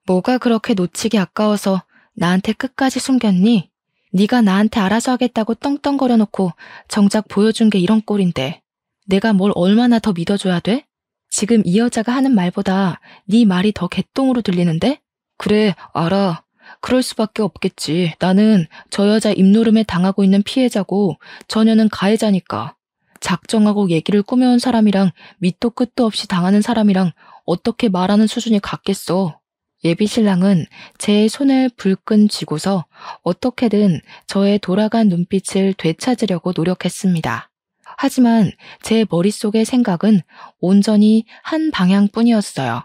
뭐가 그렇게 놓치기 아까워서 나한테 끝까지 숨겼니? 네가 나한테 알아서 하겠다고 떵떵거려 놓고 정작 보여준 게 이런 꼴인데 내가 뭘 얼마나 더 믿어줘야 돼? 지금 이 여자가 하는 말보다 네 말이 더 개똥으로 들리는데? 그래, 알아. 그럴 수밖에 없겠지. 나는 저 여자 입노름에 당하고 있는 피해자고 저녀는 가해자니까. 작정하고 얘기를 꾸며온 사람이랑 밑도 끝도 없이 당하는 사람이랑 어떻게 말하는 수준이 같겠어. 예비 신랑은 제 손을 불끈 쥐고서 어떻게든 저의 돌아간 눈빛을 되찾으려고 노력했습니다. 하지만 제 머릿속의 생각은 온전히 한 방향뿐이었어요.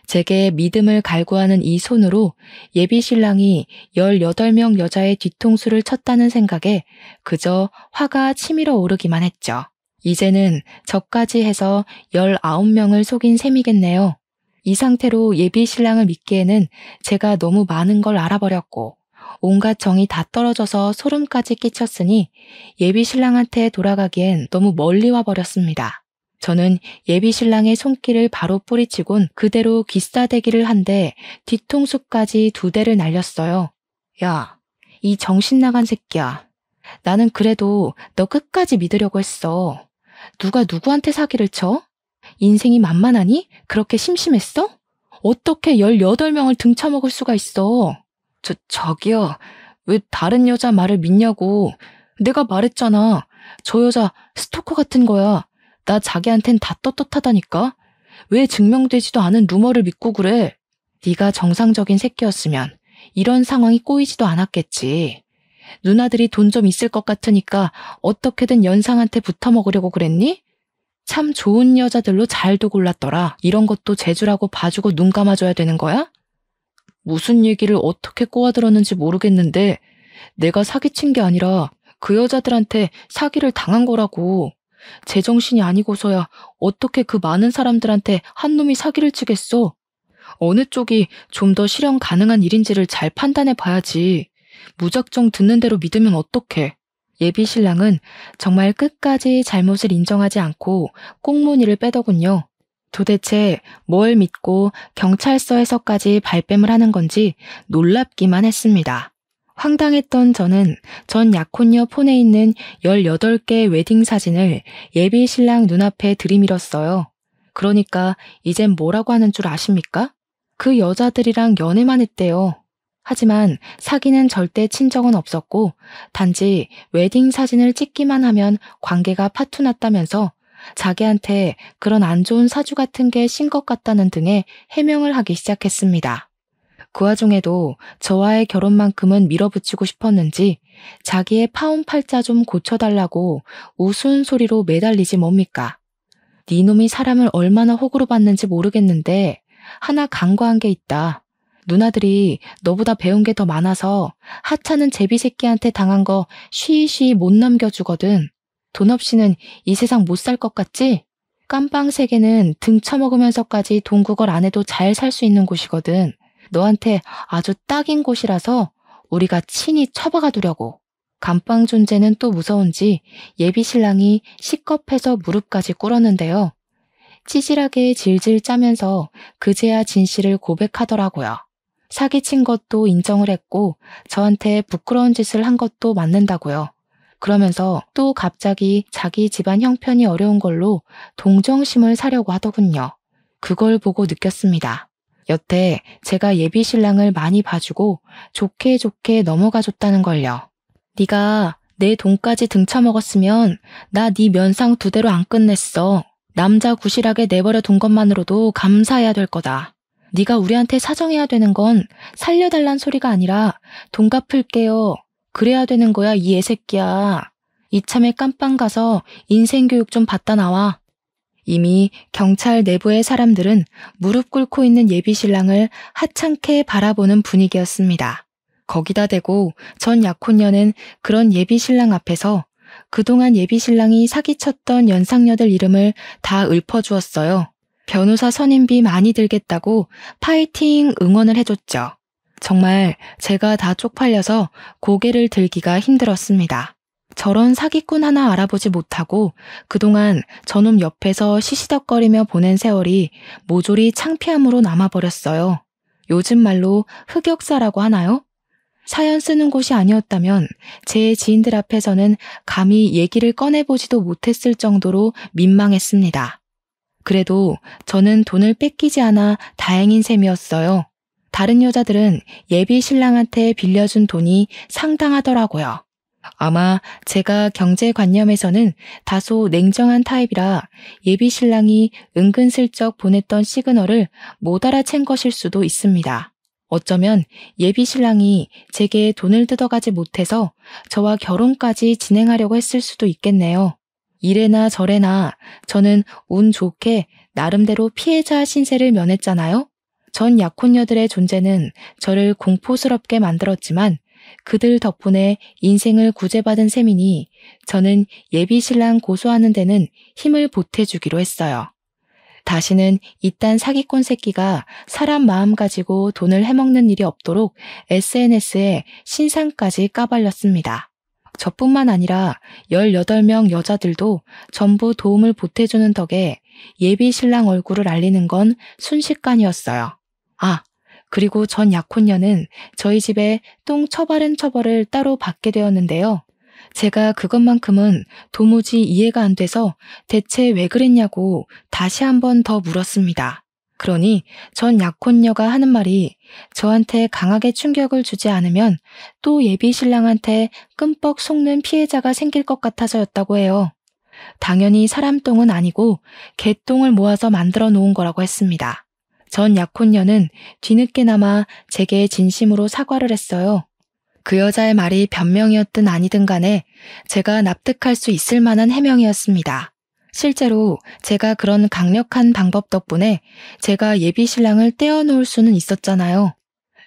제게 믿음을 갈구하는 이 손으로 예비 신랑이 18명 여자의 뒤통수를 쳤다는 생각에 그저 화가 치밀어 오르기만 했죠. 이제는 저까지 해서 19명을 속인 셈이겠네요. 이 상태로 예비 신랑을 믿기에는 제가 너무 많은 걸 알아버렸고 온갖 정이 다 떨어져서 소름까지 끼쳤으니 예비 신랑한테 돌아가기엔 너무 멀리 와버렸습니다. 저는 예비 신랑의 손길을 바로 뿌리치곤 그대로 귀싸대기를 한데 뒤통수까지 2대를 날렸어요. 야, 이 정신 나간 새끼야. 나는 그래도 너 끝까지 믿으려고 했어. 누가 누구한테 사기를 쳐? 인생이 만만하니? 그렇게 심심했어? 어떻게 18명을 등쳐먹을 수가 있어? 저기요. 왜 다른 여자 말을 믿냐고. 내가 말했잖아. 저 여자 스토커 같은 거야. 나 자기한텐 다 떳떳하다니까. 왜 증명되지도 않은 루머를 믿고 그래? 네가 정상적인 새끼였으면 이런 상황이 꼬이지도 않았겠지. 누나들이 돈 좀 있을 것 같으니까 어떻게든 연상한테 붙어먹으려고 그랬니? 참 좋은 여자들로 잘도 골랐더라. 이런 것도 재주라고 봐주고 눈 감아줘야 되는 거야? 무슨 얘기를 어떻게 꼬아들었는지 모르겠는데 내가 사기친 게 아니라 그 여자들한테 사기를 당한 거라고. 제정신이 아니고서야 어떻게 그 많은 사람들한테 한 놈이 사기를 치겠어. 어느 쪽이 좀 더 실현 가능한 일인지를 잘 판단해 봐야지. 무작정 듣는 대로 믿으면 어떡해. 예비 신랑은 정말 끝까지 잘못을 인정하지 않고 꽁무니를 빼더군요. 도대체 뭘 믿고 경찰서에서까지 발뺌을 하는 건지 놀랍기만 했습니다. 황당했던 저는 전 약혼녀 폰에 있는 18개의 웨딩 사진을 예비 신랑 눈앞에 들이밀었어요. 그러니까 이젠 뭐라고 하는 줄 아십니까? 그 여자들이랑 연애만 했대요. 하지만 사귀는 절대 친정은 없었고 단지 웨딩 사진을 찍기만 하면 관계가 파투났다면서 자기한테 그런 안 좋은 사주 같은 게 신 것 같다는 등의 해명을 하기 시작했습니다. 그 와중에도 저와의 결혼만큼은 밀어붙이고 싶었는지 자기의 파혼 팔자 좀 고쳐달라고 우스운 소리로 매달리지 뭡니까? 네 놈이 사람을 얼마나 호구로 봤는지 모르겠는데 하나 간과한 게 있다. 누나들이 너보다 배운 게 더 많아서 하찮은 제비 새끼한테 당한 거 쉬쉬 못 넘겨주거든. 돈 없이는 이 세상 못 살 것 같지? 깜빵 세계는 등 처먹으면서까지 돈 구걸 안 해도 잘 살 수 있는 곳이거든. 너한테 아주 딱인 곳이라서 우리가 친히 처박아 두려고. 감방 존재는 또 무서운지 예비 신랑이 시겁해서 무릎까지 꿇었는데요. 찌질하게 질질 짜면서 그제야 진실을 고백하더라고요. 사기친 것도 인정을 했고 저한테 부끄러운 짓을 한 것도 맞는다고요. 그러면서 또 갑자기 자기 집안 형편이 어려운 걸로 동정심을 사려고 하더군요. 그걸 보고 느꼈습니다. 여태 제가 예비 신랑을 많이 봐주고 좋게 좋게 넘어가 줬다는 걸요. 네가 내 돈까지 등쳐먹었으면 나 네 면상 2대로 안 끝냈어. 남자 구실하게 내버려 둔 것만으로도 감사해야 될 거다. 네가 우리한테 사정해야 되는 건 살려달란 소리가 아니라 돈 갚을게요. 그래야 되는 거야 이 애새끼야. 이참에 깜빵 가서 인생교육 좀 받다 나와. 이미 경찰 내부의 사람들은 무릎 꿇고 있는 예비 신랑을 하찮게 바라보는 분위기였습니다. 거기다 대고 전 약혼녀는 그런 예비 신랑 앞에서 그동안 예비 신랑이 사기쳤던 연상녀들 이름을 다 읊어주었어요. 변호사 선임비 많이 들겠다고 파이팅 응원을 해줬죠. 정말 제가 다 쪽팔려서 고개를 들기가 힘들었습니다. 저런 사기꾼 하나 알아보지 못하고 그동안 저놈 옆에서 시시덕거리며 보낸 세월이 모조리 창피함으로 남아버렸어요. 요즘 말로 흑역사라고 하나요? 사연 쓰는 곳이 아니었다면 제 지인들 앞에서는 감히 얘기를 꺼내보지도 못했을 정도로 민망했습니다. 그래도 저는 돈을 뺏기지 않아 다행인 셈이었어요. 다른 여자들은 예비 신랑한테 빌려준 돈이 상당하더라고요. 아마 제가 경제관념에서는 다소 냉정한 타입이라 예비 신랑이 은근슬쩍 보냈던 시그널을 못 알아챈 것일 수도 있습니다. 어쩌면 예비 신랑이 제게 돈을 뜯어가지 못해서 저와 결혼까지 진행하려고 했을 수도 있겠네요. 이래나 저래나 저는 운 좋게 나름대로 피해자 신세를 면했잖아요. 전 약혼녀들의 존재는 저를 공포스럽게 만들었지만 그들 덕분에 인생을 구제받은 셈이니 저는 예비 신랑 고소하는 데는 힘을 보태주기로 했어요. 다시는 이딴 사기꾼 새끼가 사람 마음 가지고 돈을 해먹는 일이 없도록 SNS에 신상까지 까발렸습니다. 저뿐만 아니라 18명 여자들도 전부 도움을 보태주는 덕에 예비 신랑 얼굴을 알리는 건 순식간이었어요. 아, 그리고 전 약혼녀는 저희 집에 똥 처바른 처벌을 따로 받게 되었는데요. 제가 그것만큼은 도무지 이해가 안 돼서 대체 왜 그랬냐고 다시 한 번 더 물었습니다. 그러니 전 약혼녀가 하는 말이 저한테 강하게 충격을 주지 않으면 또 예비 신랑한테 끔뻑 속는 피해자가 생길 것 같아서였다고 해요. 당연히 사람 똥은 아니고 개똥을 모아서 만들어 놓은 거라고 했습니다. 전 약혼녀는 뒤늦게나마 제게 진심으로 사과를 했어요. 그 여자의 말이 변명이었든 아니든 간에 제가 납득할 수 있을 만한 해명이었습니다. 실제로 제가 그런 강력한 방법 덕분에 제가 예비 신랑을 떼어놓을 수는 있었잖아요.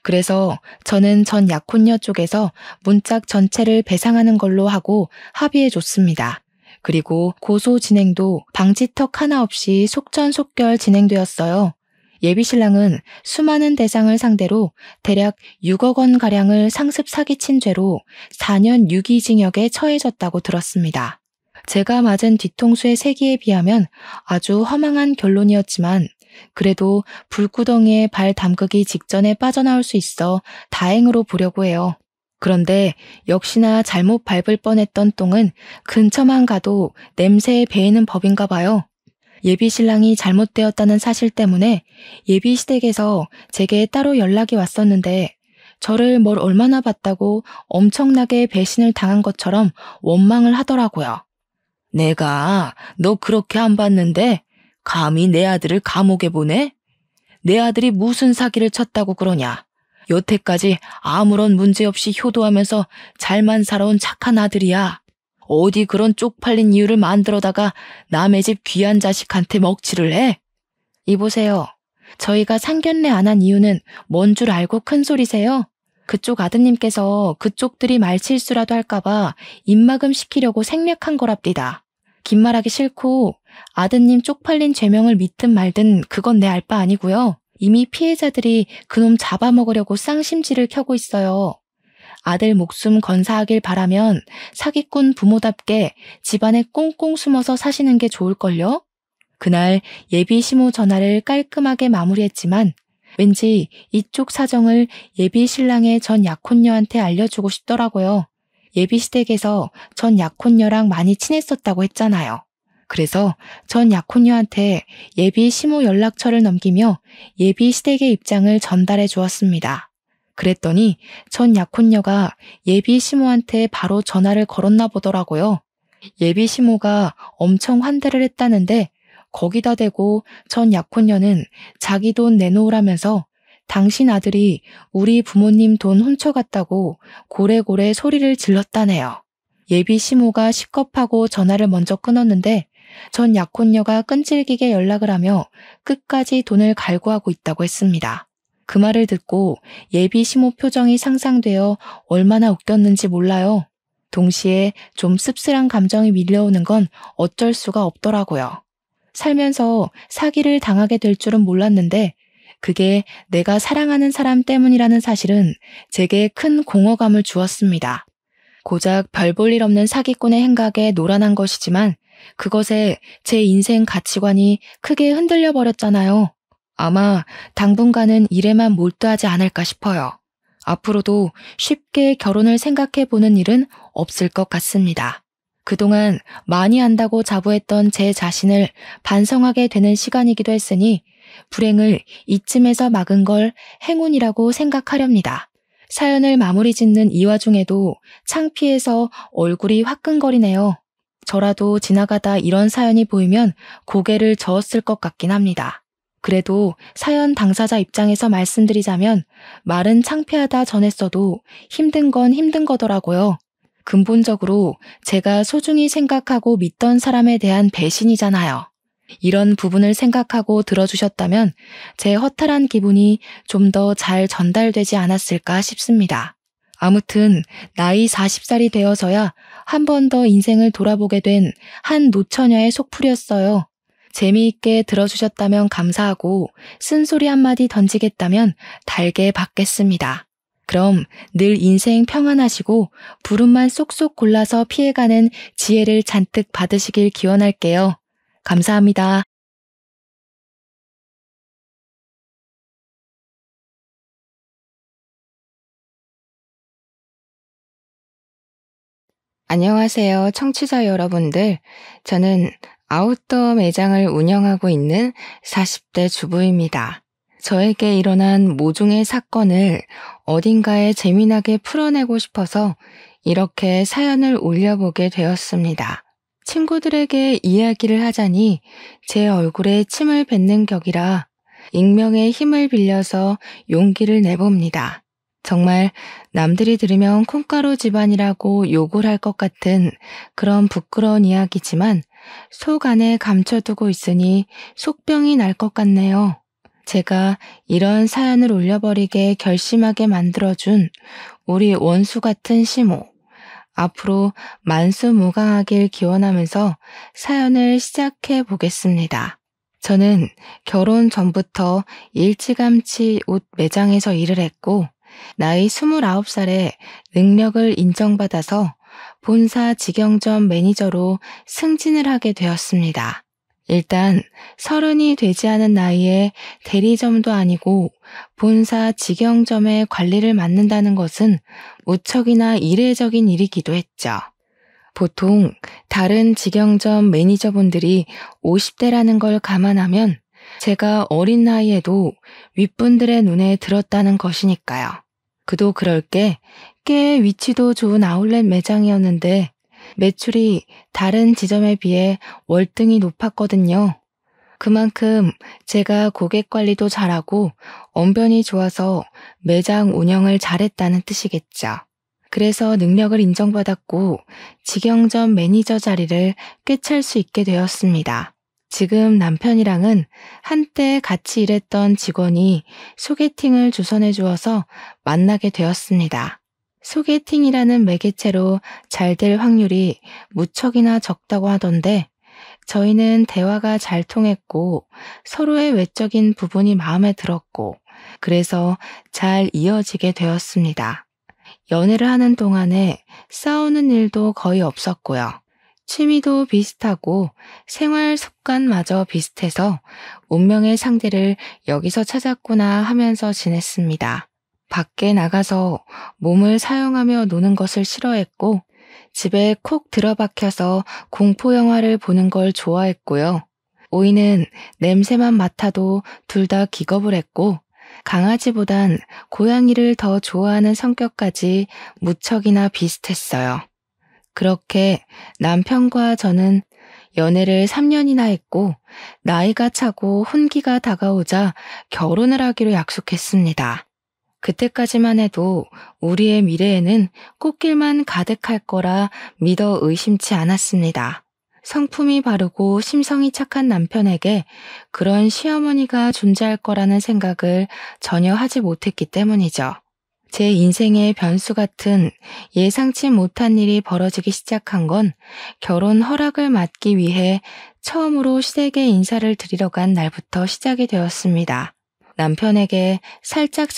그래서 저는 전 약혼녀 쪽에서 문짝 전체를 배상하는 걸로 하고 합의해줬습니다. 그리고 고소 진행도 방지턱 하나 없이 속전속결 진행되었어요. 예비 신랑은 수많은 대상을 상대로 대략 6억 원가량을 상습 사기친 죄로 4년 유기징역에 처해졌다고 들었습니다. 제가 맞은 뒤통수의 세기에 비하면 아주 허망한 결론이었지만 그래도 불구덩이에 발 담그기 직전에 빠져나올 수 있어 다행으로 보려고 해요. 그런데 역시나 잘못 밟을 뻔했던 똥은 근처만 가도 냄새에 배이는 법인가 봐요. 예비 신랑이 잘못되었다는 사실 때문에 예비 시댁에서 제게 따로 연락이 왔었는데 저를 뭘 얼마나 봤다고 엄청나게 배신을 당한 것처럼 원망을 하더라고요. 내가 너 그렇게 안 봤는데 감히 내 아들을 감옥에 보내? 내 아들이 무슨 사기를 쳤다고 그러냐? 여태까지 아무런 문제 없이 효도하면서 잘만 살아온 착한 아들이야. 어디 그런 쪽팔린 이유를 만들어다가 남의 집 귀한 자식한테 먹칠을 해? 이보세요. 저희가 상견례 안 한 이유는 뭔 줄 알고 큰 소리세요? 그쪽 아드님께서 그쪽들이 말실수라도 할까봐 입막음 시키려고 생략한 거랍디다. 긴 말하기 싫고 아드님 쪽팔린 죄명을 믿든 말든 그건 내 알 바 아니고요. 이미 피해자들이 그놈 잡아먹으려고 쌍심지를 켜고 있어요. 아들 목숨 건사하길 바라면 사기꾼 부모답게 집안에 꽁꽁 숨어서 사시는 게 좋을걸요? 그날 예비 시모 전화를 깔끔하게 마무리했지만 왠지 이쪽 사정을 예비 신랑의 전 약혼녀한테 알려주고 싶더라고요. 예비 시댁에서 전 약혼녀랑 많이 친했었다고 했잖아요. 그래서 전 약혼녀한테 예비 시모 연락처를 넘기며 예비 시댁의 입장을 전달해 주었습니다. 그랬더니 전 약혼녀가 예비 시모한테 바로 전화를 걸었나 보더라고요. 예비 시모가 엄청 환대를 했다는데 거기다 대고 전 약혼녀는 자기 돈 내놓으라면서 당신 아들이 우리 부모님 돈 훔쳐갔다고 고래고래 소리를 질렀다네요. 예비 시모가 식겁하고 전화를 먼저 끊었는데 전 약혼녀가 끈질기게 연락을 하며 끝까지 돈을 갈구하고 있다고 했습니다. 그 말을 듣고 예비 시모 표정이 상상되어 얼마나 웃겼는지 몰라요. 동시에 좀 씁쓸한 감정이 밀려오는 건 어쩔 수가 없더라고요. 살면서 사기를 당하게 될 줄은 몰랐는데 그게 내가 사랑하는 사람 때문이라는 사실은 제게 큰 공허감을 주었습니다. 고작 별 볼 일 없는 사기꾼의 행각에 노란한 것이지만 그것에 제 인생 가치관이 크게 흔들려 버렸잖아요. 아마 당분간은 일에만 몰두하지 않을까 싶어요. 앞으로도 쉽게 결혼을 생각해 보는 일은 없을 것 같습니다. 그동안 많이 안다고 자부했던 제 자신을 반성하게 되는 시간이기도 했으니 불행을 이쯤에서 막은 걸 행운이라고 생각하렵니다. 사연을 마무리 짓는 이 와중에도 창피해서 얼굴이 화끈거리네요. 저라도 지나가다 이런 사연이 보이면 고개를 저었을 것 같긴 합니다. 그래도 사연 당사자 입장에서 말씀드리자면 말은 창피하다 전했어도 힘든 건 힘든 거더라고요. 근본적으로 제가 소중히 생각하고 믿던 사람에 대한 배신이잖아요. 이런 부분을 생각하고 들어주셨다면 제 허탈한 기분이 좀 더 잘 전달되지 않았을까 싶습니다. 아무튼 나이 40살이 되어서야 한 번 더 인생을 돌아보게 된 한 노처녀의 속풀이였어요. 재미있게 들어주셨다면 감사하고 쓴소리 한마디 던지겠다면 달게 받겠습니다. 그럼 늘 인생 평안하시고 부름만 쏙쏙 골라서 피해가는 지혜를 잔뜩 받으시길 기원할게요. 감사합니다. 안녕하세요, 청취자 여러분들. 저는 아웃도어 매장을 운영하고 있는 40대 주부입니다. 저에게 일어난 모종의 사건을 어딘가에 재미나게 풀어내고 싶어서 이렇게 사연을 올려보게 되었습니다. 친구들에게 이야기를 하자니 제 얼굴에 침을 뱉는 격이라 익명의 힘을 빌려서 용기를 내봅니다. 정말 남들이 들으면 콩가루 집안이라고 욕을 할 것 같은 그런 부끄러운 이야기지만 속 안에 감춰두고 있으니 속병이 날 것 같네요. 제가 이런 사연을 올려버리게 결심하게 만들어준 우리 원수 같은 시모. 앞으로 만수무강하길 기원하면서 사연을 시작해 보겠습니다. 저는 결혼 전부터 일찌감치 옷 매장에서 일을 했고 나이 29살에 능력을 인정받아서 본사 직영점 매니저로 승진을 하게 되었습니다. 일단 30이 되지 않은 나이에 대리점도 아니고 본사 직영점의 관리를 맡는다는 것은 무척이나 이례적인 일이기도 했죠. 보통 다른 직영점 매니저분들이 50대라는 걸 감안하면 제가 어린 나이에도 윗분들의 눈에 들었다는 것이니까요. 그도 그럴 게 꽤 위치도 좋은 아울렛 매장이었는데 매출이 다른 지점에 비해 월등히 높았거든요. 그만큼 제가 고객 관리도 잘하고 언변이 좋아서 매장 운영을 잘했다는 뜻이겠죠. 그래서 능력을 인정받았고 직영점 매니저 자리를 꿰찰 수 있게 되었습니다. 지금 남편이랑은 한때 같이 일했던 직원이 소개팅을 주선해 주어서 만나게 되었습니다. 소개팅이라는 매개체로 잘 될 확률이 무척이나 적다고 하던데 저희는 대화가 잘 통했고 서로의 외적인 부분이 마음에 들었고 그래서 잘 이어지게 되었습니다. 연애를 하는 동안에 싸우는 일도 거의 없었고요. 취미도 비슷하고 생활 습관마저 비슷해서 운명의 상대를 여기서 찾았구나 하면서 지냈습니다. 밖에 나가서 몸을 사용하며 노는 것을 싫어했고 집에 콕 들어박혀서 공포 영화를 보는 걸 좋아했고요. 오이는 냄새만 맡아도 둘 다 기겁을 했고 강아지보단 고양이를 더 좋아하는 성격까지 무척이나 비슷했어요. 그렇게 남편과 저는 연애를 3년이나 했고 나이가 차고 혼기가 다가오자 결혼을 하기로 약속했습니다. 그때까지만 해도 우리의 미래에는 꽃길만 가득할 거라 믿어 의심치 않았습니다. 성품이 바르고 심성이 착한 남편에게 그런 시어머니가 존재할 거라는 생각을 전혀 하지 못했기 때문이죠. 제 인생의 변수 같은 예상치 못한 일이 벌어지기 시작한 건 결혼 허락을 받기 위해 처음으로 시댁에 인사를 드리러 간 날부터 시작이 되었습니다. 남편에게 살짝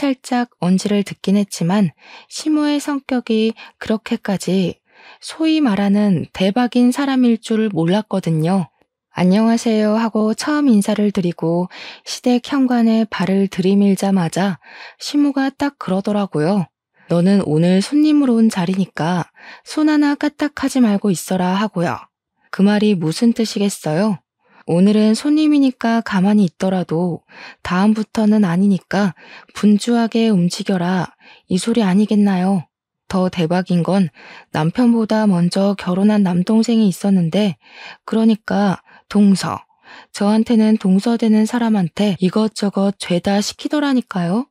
언지를 듣긴 했지만 시모의 성격이 그렇게까지 소위 말하는 대박인 사람일 줄 몰랐거든요. 안녕하세요 하고 처음 인사를 드리고 시댁 현관에 발을 들이밀자마자 시모가 딱 그러더라고요. 너는 오늘 손님으로 온 자리니까 손 하나 까딱하지 말고 있어라 하고요. 그 말이 무슨 뜻이겠어요? 오늘은 손님이니까 가만히 있더라도 다음부터는 아니니까 분주하게 움직여라 이 소리 아니겠나요? 더 대박인 건 남편보다 먼저 결혼한 남동생이 있었는데 그러니까 동서. 저한테는 동서되는 사람한테 이것저것 죄다 시키더라니까요.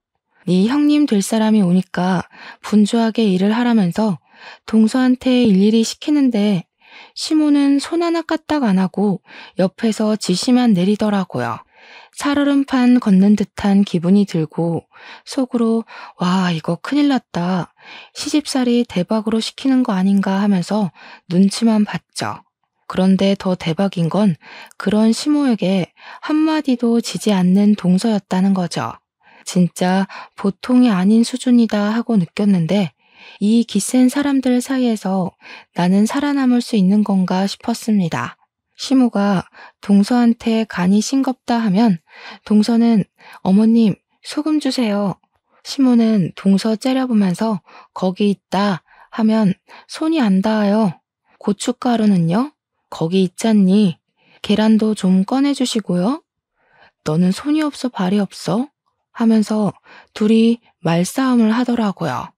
네 형님 될 사람이 오니까 분주하게 일을 하라면서 동서한테 일일이 시키는데 시모는 손 하나 까딱 안 하고 옆에서 지시만 내리더라고요. 살얼음판 걷는 듯한 기분이 들고 속으로 와 이거 큰일 났다. 시집살이 대박으로 시키는 거 아닌가 하면서 눈치만 봤죠. 그런데 더 대박인 건 그런 시모에게 한마디도 지지 않는 동서였다는 거죠. 진짜 보통이 아닌 수준이다 하고 느꼈는데 이 기센 사람들 사이에서 나는 살아남을 수 있는 건가 싶었습니다. 시모가 동서한테 간이 싱겁다 하면 동서는 어머님 소금 주세요. 시모는 동서 째려보면서 거기 있다 하면 손이 안 닿아요. 고춧가루는요? 거기 있잖니. 계란도 좀 꺼내주시고요. 너는 손이 없어 발이 없어? 하면서 둘이 말싸움을 하더라고요.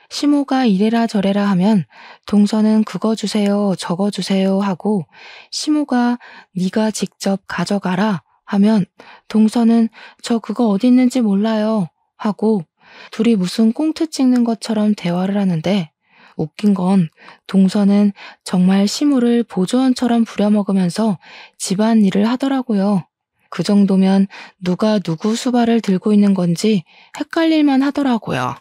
시모가 이래라 저래라 하면 동서는 그거 주세요 저거 주세요 하고 시모가 네가 직접 가져가라 하면 동서는 저 그거 어디 있는지 몰라요 하고 둘이 무슨 꽁트 찍는 것처럼 대화를 하는데 웃긴 건 동서는 정말 시모를 보조원처럼 부려먹으면서 집안일을 하더라고요. 그 정도면 누가 누구 수발을 들고 있는 건지 헷갈릴만 하더라고요.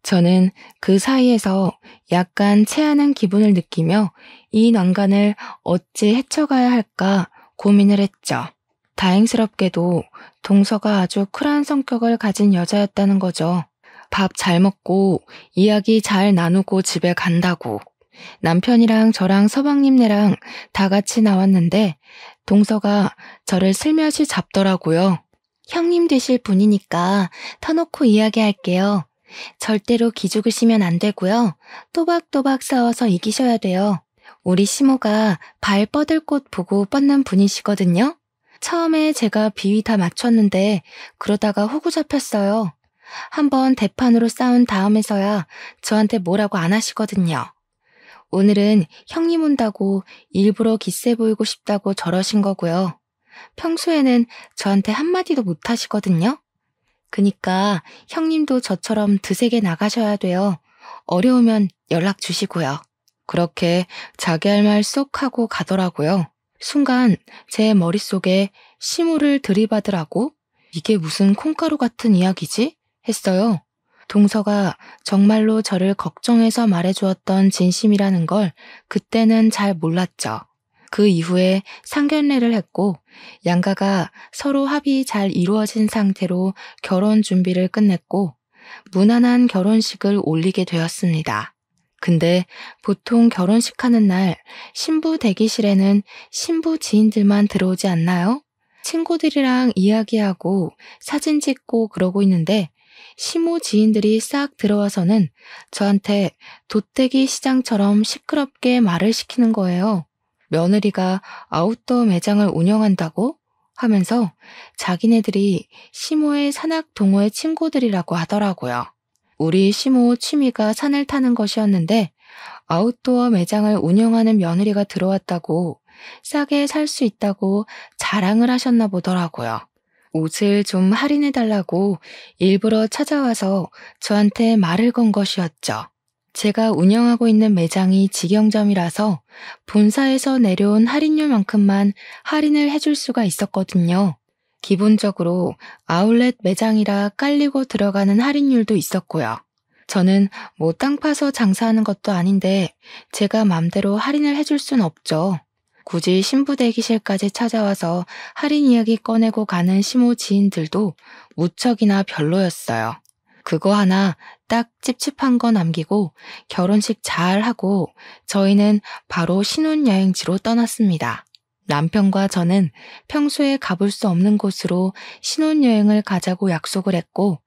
저는 그 사이에서 약간 체하는 기분을 느끼며 이 난간을 어찌 헤쳐가야 할까 고민을 했죠. 다행스럽게도 동서가 아주 쿨한 성격을 가진 여자였다는 거죠. 밥 잘 먹고 이야기 잘 나누고 집에 간다고. 남편이랑 저랑 서방님네랑 다 같이 나왔는데 동서가 저를 슬며시 잡더라고요. 형님 되실 분이니까 터놓고 이야기할게요. 절대로 기죽으시면 안 되고요. 또박또박 싸워서 이기셔야 돼요. 우리 시모가 발 뻗을 곳 보고 뻗는 분이시거든요. 처음에 제가 비위 다 맞췄는데 그러다가 호구 잡혔어요. 한번 대판으로 싸운 다음에서야 저한테 뭐라고 안 하시거든요. 오늘은 형님 온다고 일부러 기세 보이고 싶다고 저러신 거고요. 평소에는 저한테 한마디도 못 하시거든요. 그니까 형님도 저처럼 드세게 나가셔야 돼요. 어려우면 연락 주시고요. 그렇게 자기 할 말 쏙 하고 가더라고요. 순간 제 머릿속에 시무를 들이받으라고? 이게 무슨 콩가루 같은 이야기지? 했어요. 동서가 정말로 저를 걱정해서 말해주었던 진심이라는 걸 그때는 잘 몰랐죠. 그 이후에 상견례를 했고 양가가 서로 합의 잘 이루어진 상태로 결혼 준비를 끝냈고 무난한 결혼식을 올리게 되었습니다. 근데 보통 결혼식 하는 날 신부 대기실에는 신부 지인들만 들어오지 않나요? 친구들이랑 이야기하고 사진 찍고 그러고 있는데 시모 지인들이 싹 들어와서는 저한테 돗대기 시장처럼 시끄럽게 말을 시키는 거예요. 며느리가 아웃도어 매장을 운영한다고? 하면서 자기네들이 시모의 산악 동호회 친구들이라고 하더라고요. 우리 시모 취미가 산을 타는 것이었는데 아웃도어 매장을 운영하는 며느리가 들어왔다고 싸게 살 수 있다고 자랑을 하셨나 보더라고요. 옷을 좀 할인해달라고 일부러 찾아와서 저한테 말을 건 것이었죠. 제가 운영하고 있는 매장이 직영점이라서 본사에서 내려온 할인율만큼만 할인을 해줄 수가 있었거든요. 기본적으로 아울렛 매장이라 깔리고 들어가는 할인율도 있었고요. 저는 뭐 땅 파서 장사하는 것도 아닌데 제가 맘대로 할인을 해줄 순 없죠. 굳이 신부 대기실까지 찾아와서 할인 이야기 꺼내고 가는 시모 지인들도 무척이나 별로였어요. 그거 하나 딱 찝찝한 거 남기고 결혼식 잘 하고 저희는 바로 신혼여행지로 떠났습니다. 남편과 저는 평소에 가볼 수 없는 곳으로 신혼여행을 가자고 약속을 했고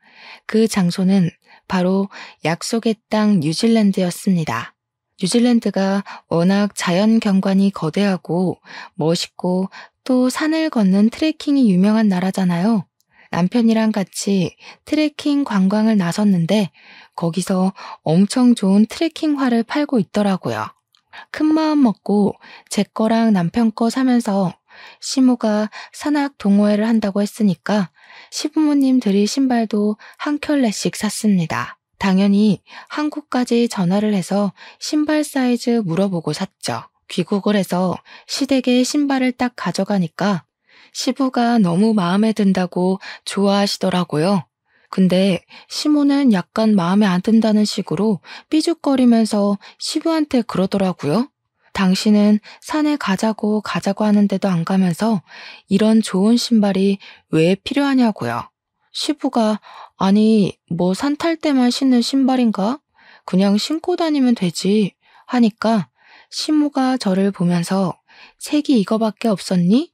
그 장소는 바로 약속의 땅 뉴질랜드였습니다. 뉴질랜드가 워낙 자연 경관이 거대하고 멋있고 또 산을 걷는 트레킹이 유명한 나라잖아요. 남편이랑 같이 트레킹 관광을 나섰는데 거기서 엄청 좋은 트레킹화를 팔고 있더라고요. 큰 마음 먹고 제 거랑 남편 거 사면서 시모가 산악 동호회를 한다고 했으니까 시부모님 드릴 신발도 한 켤레씩 샀습니다. 당연히 한국까지 전화를 해서 신발 사이즈 물어보고 샀죠. 귀국을 해서 시댁에 신발을 딱 가져가니까 시부가 너무 마음에 든다고 좋아하시더라고요. 근데 시모는 약간 마음에 안 든다는 식으로 삐죽거리면서 시부한테 그러더라고요. 당신은 산에 가자고 하는데도 안 가면서 이런 좋은 신발이 왜 필요하냐고요. 시부가 아니 뭐 산 탈 때만 신는 신발인가? 그냥 신고 다니면 되지 하니까 시모가 저를 보면서 색이 이거밖에 없었니?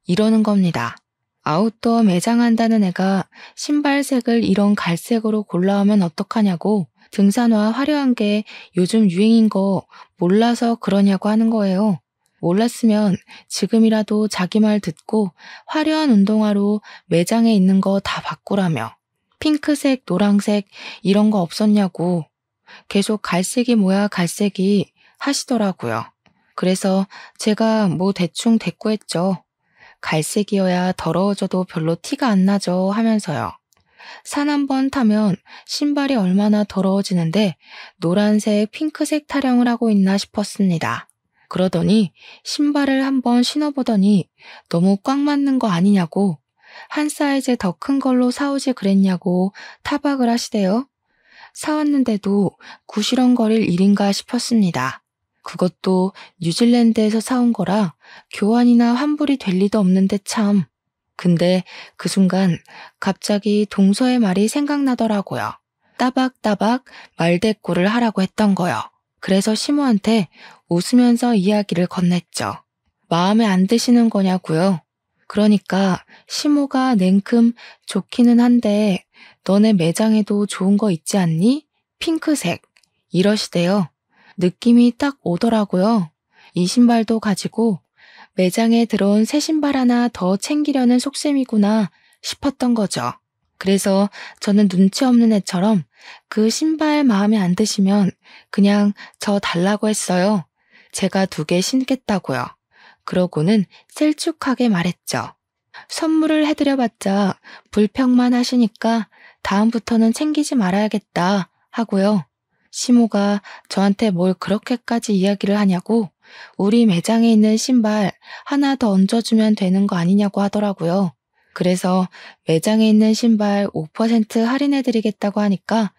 이러는 겁니다. 아웃도어 매장한다는 애가 신발색을 이런 갈색으로 골라오면 어떡하냐고 등산화 화려한 게 요즘 유행인 거 몰라서 그러냐고 하는 거예요. 몰랐으면 지금이라도 자기 말 듣고 화려한 운동화로 매장에 있는 거 다 바꾸라며 핑크색, 노란색 이런 거 없었냐고 계속 갈색이 뭐야 갈색이 하시더라고요. 그래서 제가 뭐 대충 대꾸했죠. 갈색이어야 더러워져도 별로 티가 안 나죠 하면서요. 산 한 번 타면 신발이 얼마나 더러워지는데 노란색, 핑크색 타령을 하고 있나 싶었습니다. 그러더니 신발을 한번 신어보더니 너무 꽉 맞는 거 아니냐고 한 사이즈 더 큰 걸로 사오지 그랬냐고 타박을 하시대요. 사왔는데도 구시렁거릴 일인가 싶었습니다. 그것도 뉴질랜드에서 사온 거라 교환이나 환불이 될 리도 없는데 참. 근데 그 순간 갑자기 동서의 말이 생각나더라고요. 따박따박 말대꾸를 하라고 했던 거요. 그래서 시모한테 웃으면서 이야기를 건넸죠. 마음에 안 드시는 거냐고요. 그러니까 시모가 냉큼 좋기는 한데 너네 매장에도 좋은 거 있지 않니? 핑크색. 이러시대요. 느낌이 딱 오더라고요. 이 신발도 가지고 매장에 들어온 새 신발 하나 더 챙기려는 속셈이구나 싶었던 거죠. 그래서 저는 눈치 없는 애처럼 그 신발 마음에 안 드시면 그냥 저 달라고 했어요. 제가 2개 신겠다고요. 그러고는 셀쭉하게 말했죠. 선물을 해드려봤자 불평만 하시니까 다음부터는 챙기지 말아야겠다 하고요. 시모가 저한테 뭘 그렇게까지 이야기를 하냐고 우리 매장에 있는 신발 하나 더 얹어주면 되는 거 아니냐고 하더라고요. 그래서 매장에 있는 신발 5% 할인해드리겠다고 하니까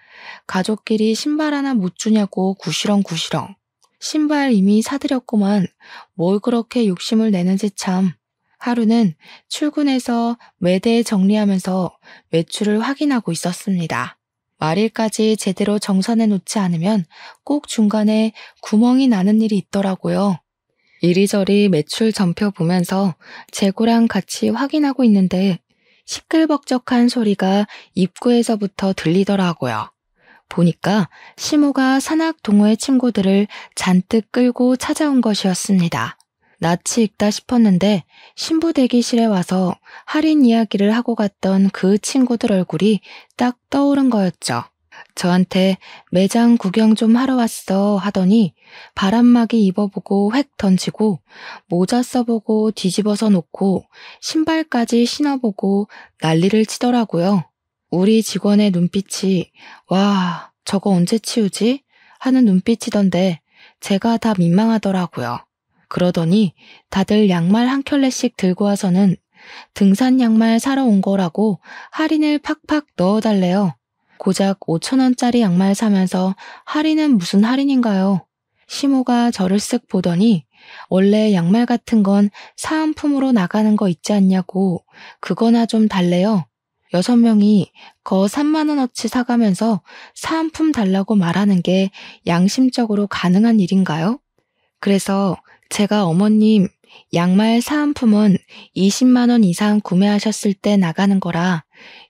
가족끼리 신발 하나 못 주냐고 구시렁구시렁. 신발 이미 사드렸구만 뭘 그렇게 욕심을 내는지 참. 하루는 출근해서 매대 정리하면서 매출을 확인하고 있었습니다. 말일까지 제대로 정산해 놓지 않으면 꼭 중간에 구멍이 나는 일이 있더라고요. 이리저리 매출 전표 보면서 재고랑 같이 확인하고 있는데 시끌벅적한 소리가 입구에서부터 들리더라고요. 보니까 시모가 산악 동호회 친구들을 잔뜩 끌고 찾아온 것이었습니다. 낯이 익다 싶었는데 신부 대기실에 와서 할인 이야기를 하고 갔던 그 친구들 얼굴이 딱 떠오른 거였죠. 저한테 매장 구경 좀 하러 왔어 하더니 바람막이 입어보고 획 던지고 모자 써보고 뒤집어서 놓고 신발까지 신어보고 난리를 치더라고요. 우리 직원의 눈빛이 와 저거 언제 치우지? 하는 눈빛이던데 제가 다 민망하더라고요. 그러더니 다들 양말 한 켤레씩 들고 와서는 등산 양말 사러 온 거라고 할인을 팍팍 넣어달래요. 고작 5,000원짜리 양말 사면서 할인은 무슨 할인인가요? 시모가 저를 쓱 보더니 원래 양말 같은 건 사은품으로 나가는 거 있지 않냐고 그거나 좀 달래요. 6명이 거 3만원어치 사가면서 사은품 달라고 말하는 게 양심적으로 가능한 일인가요? 그래서 제가 어머님 양말 사은품은 20만원 이상 구매하셨을 때 나가는 거라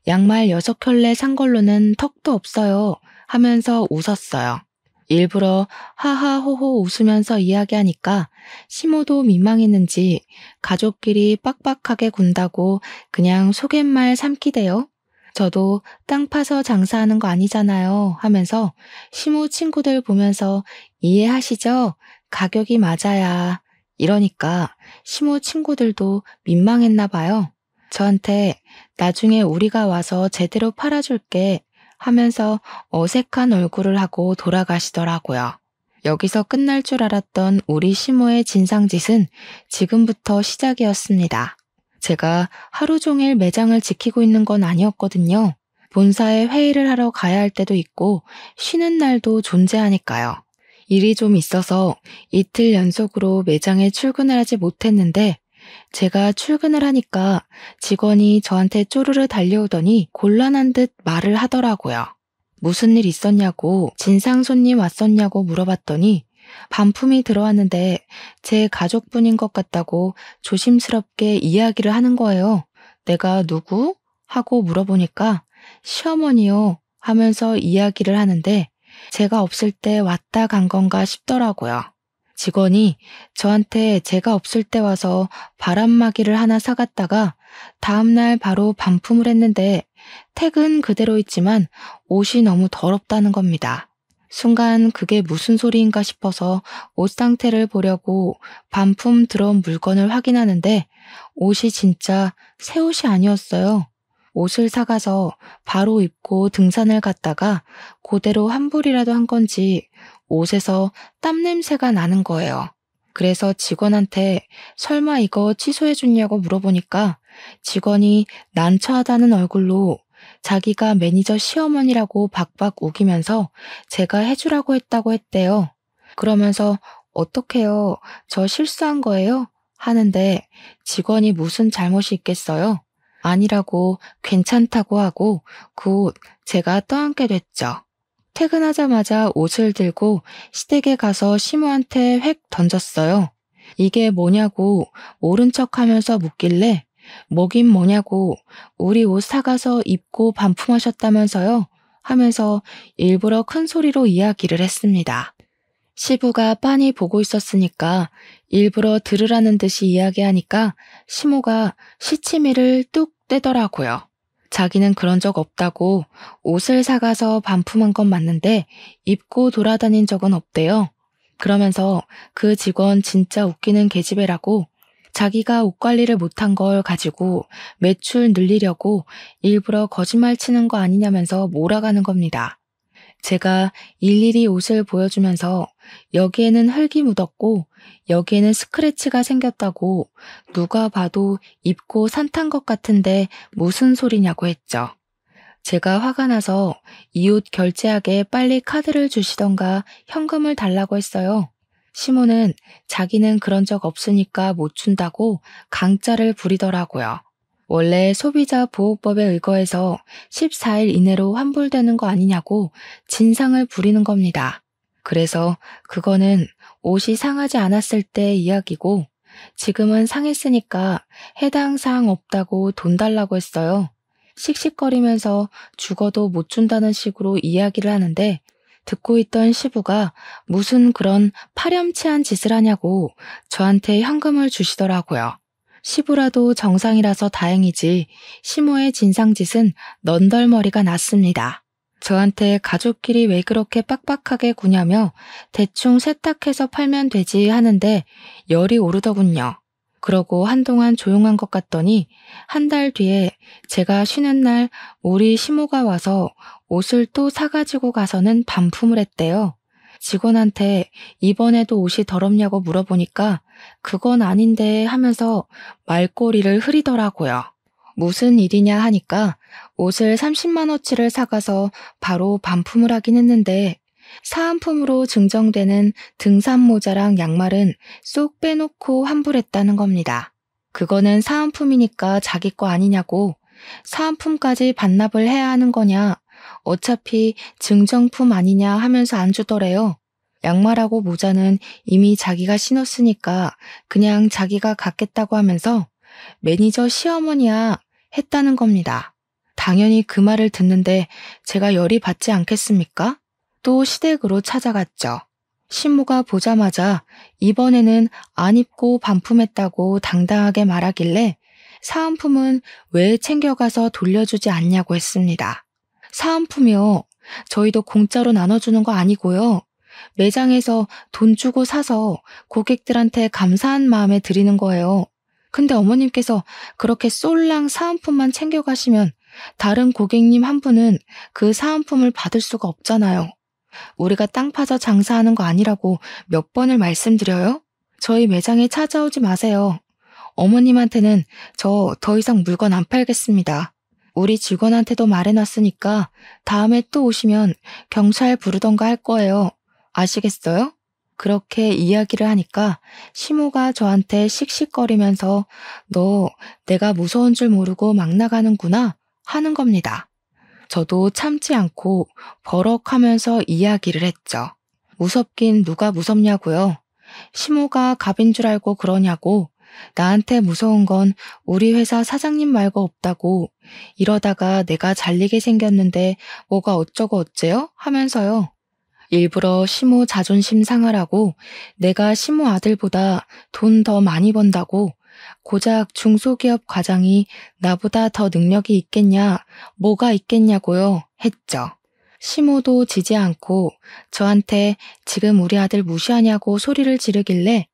양말 6켤레 산 걸로는 턱도 없어요 하면서 웃었어요. 일부러 하하호호 웃으면서 이야기하니까 시모도 민망했는지 가족끼리 빡빡하게 군다고 그냥 속갯말 삼키대요. 저도 땅 파서 장사하는 거 아니잖아요 하면서 시모 친구들 보면서 이해하시죠? 가격이 맞아야. 이러니까 시모 친구들도 민망했나 봐요. 저한테 나중에 우리가 와서 제대로 팔아줄게 하면서 어색한 얼굴을 하고 돌아가시더라고요. 여기서 끝날 줄 알았던 우리 시모의 진상짓은 지금부터 시작이었습니다. 제가 하루 종일 매장을 지키고 있는 건 아니었거든요. 본사에 회의를 하러 가야 할 때도 있고 쉬는 날도 존재하니까요. 일이 좀 있어서 이틀 연속으로 매장에 출근을 하지 못했는데 제가 출근을 하니까 직원이 저한테 쪼르르 달려오더니 곤란한 듯 말을 하더라고요. 무슨 일 있었냐고 진상 손님 왔었냐고 물어봤더니 반품이 들어왔는데 제 가족분인 것 같다고 조심스럽게 이야기를 하는 거예요. 내가 누구? 하고 물어보니까 시어머니요 하면서 이야기를 하는데 제가 없을 때 왔다 간 건가 싶더라고요. 직원이 저한테 제가 없을 때 와서 바람막이를 하나 사갔다가 다음날 바로 반품을 했는데 택은 그대로 있지만 옷이 너무 더럽다는 겁니다. 순간 그게 무슨 소리인가 싶어서 옷 상태를 보려고 반품 들어온 물건을 확인하는데 옷이 진짜 새 옷이 아니었어요. 옷을 사가서 바로 입고 등산을 갔다가 그대로 환불이라도 한 건지 옷에서 땀 냄새가 나는 거예요. 그래서 직원한테 설마 이거 취소해줬냐고 물어보니까 직원이 난처하다는 얼굴로 자기가 매니저 시어머니라고 박박 우기면서 제가 해주라고 했다고 했대요. 그러면서 어떡해요? 저 실수한 거예요? 하는데 직원이 무슨 잘못이 있겠어요? 아니라고 괜찮다고 하고 그 옷 제가 떠안게 됐죠. 퇴근하자마자 옷을 들고 시댁에 가서 시모한테 획 던졌어요. 이게 뭐냐고 모른 척하면서 묻길래 뭐긴 뭐냐고 우리 옷 사가서 입고 반품하셨다면서요? 하면서 일부러 큰 소리로 이야기를 했습니다. 시부가 빤히 보고 있었으니까 일부러 들으라는 듯이 이야기하니까 시모가 시치미를 뚝 떼더라고요. 자기는 그런 적 없다고 옷을 사가서 반품한 건 맞는데 입고 돌아다닌 적은 없대요. 그러면서 그 직원 진짜 웃기는 계집애라고 자기가 옷 관리를 못한 걸 가지고 매출 늘리려고 일부러 거짓말 치는 거 아니냐면서 몰아가는 겁니다. 제가 일일이 옷을 보여주면서 여기에는 흙이 묻었고 여기에는 스크래치가 생겼다고 누가 봐도 입고 산탄 것 같은데 무슨 소리냐고 했죠. 제가 화가 나서 이 옷 결제하게 빨리 카드를 주시던가 현금을 달라고 했어요. 시모는 자기는 그런 적 없으니까 못 준다고 강짜를 부리더라고요. 원래 소비자 보호법에 의거해서 14일 이내로 환불되는 거 아니냐고 진상을 부리는 겁니다. 그래서 그거는 옷이 상하지 않았을 때 이야기고 지금은 상했으니까 해당 사항 없다고 돈 달라고 했어요. 씩씩거리면서 죽어도 못 준다는 식으로 이야기를 하는데 듣고 있던 시부가 무슨 그런 파렴치한 짓을 하냐고 저한테 현금을 주시더라고요. 시부라도 정상이라서 다행이지 시모의 진상짓은 넌덜머리가 났습니다. 저한테 가족끼리 왜 그렇게 빡빡하게 구냐며 대충 세탁해서 팔면 되지 하는데 열이 오르더군요. 그러고 한동안 조용한 것 같더니 한 달 뒤에 제가 쉬는 날 우리 시모가 와서 옷을 또 사가지고 가서는 반품을 했대요. 직원한테 이번에도 옷이 더럽냐고 물어보니까 그건 아닌데 하면서 말꼬리를 흐리더라고요. 무슨 일이냐 하니까 옷을 30만 원치를 사가서 바로 반품을 하긴 했는데 사은품으로 증정되는 등산 모자랑 양말은 쏙 빼놓고 환불했다는 겁니다. 그거는 사은품이니까 자기 거 아니냐고 사은품까지 반납을 해야 하는 거냐 어차피 증정품 아니냐 하면서 안 주더래요. 양말하고 모자는 이미 자기가 신었으니까 그냥 자기가 갖겠다고 하면서 매니저 시어머니야 했다는 겁니다. 당연히 그 말을 듣는데 제가 열이 받지 않겠습니까? 또 시댁으로 찾아갔죠. 신부가 보자마자 이번에는 안 입고 반품했다고 당당하게 말하길래 사은품은 왜 챙겨가서 돌려주지 않냐고 했습니다. 사은품이요. 저희도 공짜로 나눠주는 거 아니고요. 매장에서 돈 주고 사서 고객들한테 감사한 마음에 드리는 거예요. 근데 어머님께서 그렇게 쏠랑 사은품만 챙겨가시면 다른 고객님 한 분은 그 사은품을 받을 수가 없잖아요. 우리가 땅 파서 장사하는 거 아니라고 몇 번을 말씀드려요? 저희 매장에 찾아오지 마세요. 어머님한테는 저 더 이상 물건 안 팔겠습니다. 우리 직원한테도 말해놨으니까 다음에 또 오시면 경찰 부르던가 할 거예요. 아시겠어요? 그렇게 이야기를 하니까 시모가 저한테 씩씩거리면서 너 내가 무서운 줄 모르고 막 나가는구나 하는 겁니다. 저도 참지 않고 버럭하면서 이야기를 했죠. 무섭긴 누가 무섭냐고요. 시모가 갑인 줄 알고 그러냐고. 나한테 무서운 건 우리 회사 사장님 말고 없다고. 이러다가 내가 잘리게 생겼는데 뭐가 어쩌고 어째요? 하면서요. 일부러 시모 자존심 상하라고 내가 시모 아들보다 돈 더 많이 번다고 고작 중소기업 과장이 나보다 더 능력이 있겠냐, 뭐가 있겠냐고요, 했죠. 시모도 지지 않고 저한테 지금 우리 아들 무시하냐고 소리를 지르길래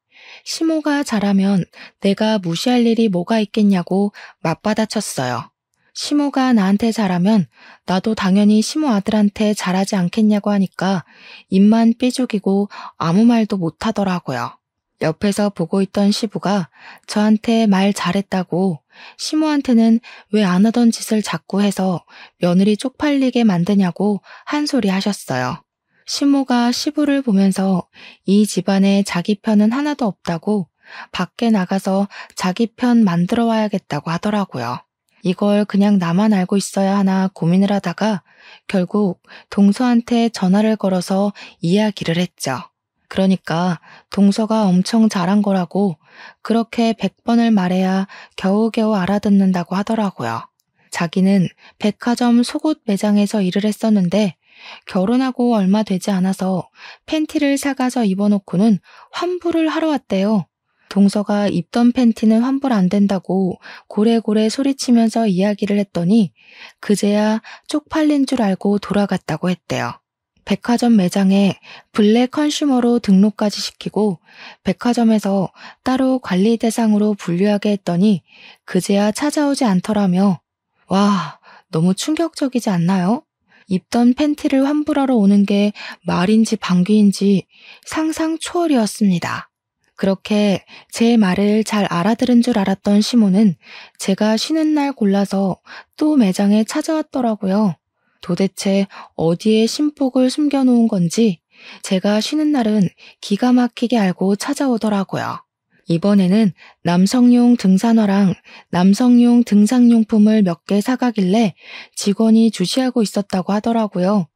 시모가 잘하면 내가 무시할 일이 뭐가 있겠냐고 맞받아쳤어요. 시모가 나한테 잘하면 나도 당연히 시모 아들한테 잘하지 않겠냐고 하니까 입만 삐죽이고 아무 말도 못하더라고요. 옆에서 보고 있던 시부가 저한테 말 잘했다고 시모한테는 왜 안 하던 짓을 자꾸 해서 며느리 쪽팔리게 만드냐고 한 소리 하셨어요. 시모가 시부를 보면서 이 집안에 자기 편은 하나도 없다고 밖에 나가서 자기 편 만들어 와야겠다고 하더라고요. 이걸 그냥 나만 알고 있어야 하나 고민을 하다가 결국 동서한테 전화를 걸어서 이야기를 했죠. 그러니까 동서가 엄청 잘한 거라고 그렇게 100번을 말해야 겨우겨우 알아듣는다고 하더라고요. 자기는 백화점 속옷 매장에서 일을 했었는데 결혼하고 얼마 되지 않아서 팬티를 사가서 입어놓고는 환불을 하러 왔대요. 동서가 입던 팬티는 환불 안 된다고 고래고래 소리치면서 이야기를 했더니 그제야 쪽팔린 줄 알고 돌아갔다고 했대요. 백화점 매장에 블랙 컨슈머로 등록까지 시키고 백화점에서 따로 관리 대상으로 분류하게 했더니 그제야 찾아오지 않더라며. 와, 너무 충격적이지 않나요? 입던 팬티를 환불하러 오는 게 말인지 방귀인지 상상 초월이었습니다. 그렇게 제 말을 잘 알아들은 줄 알았던 시모는 제가 쉬는 날 골라서 또 매장에 찾아왔더라고요. 도대체 어디에 신복을 숨겨놓은 건지 제가 쉬는 날은 기가 막히게 알고 찾아오더라고요. 이번에는 남성용 등산화랑 남성용 등산용품을 몇 개 사가길래 직원이 주시하고 있었다고 하더라고요.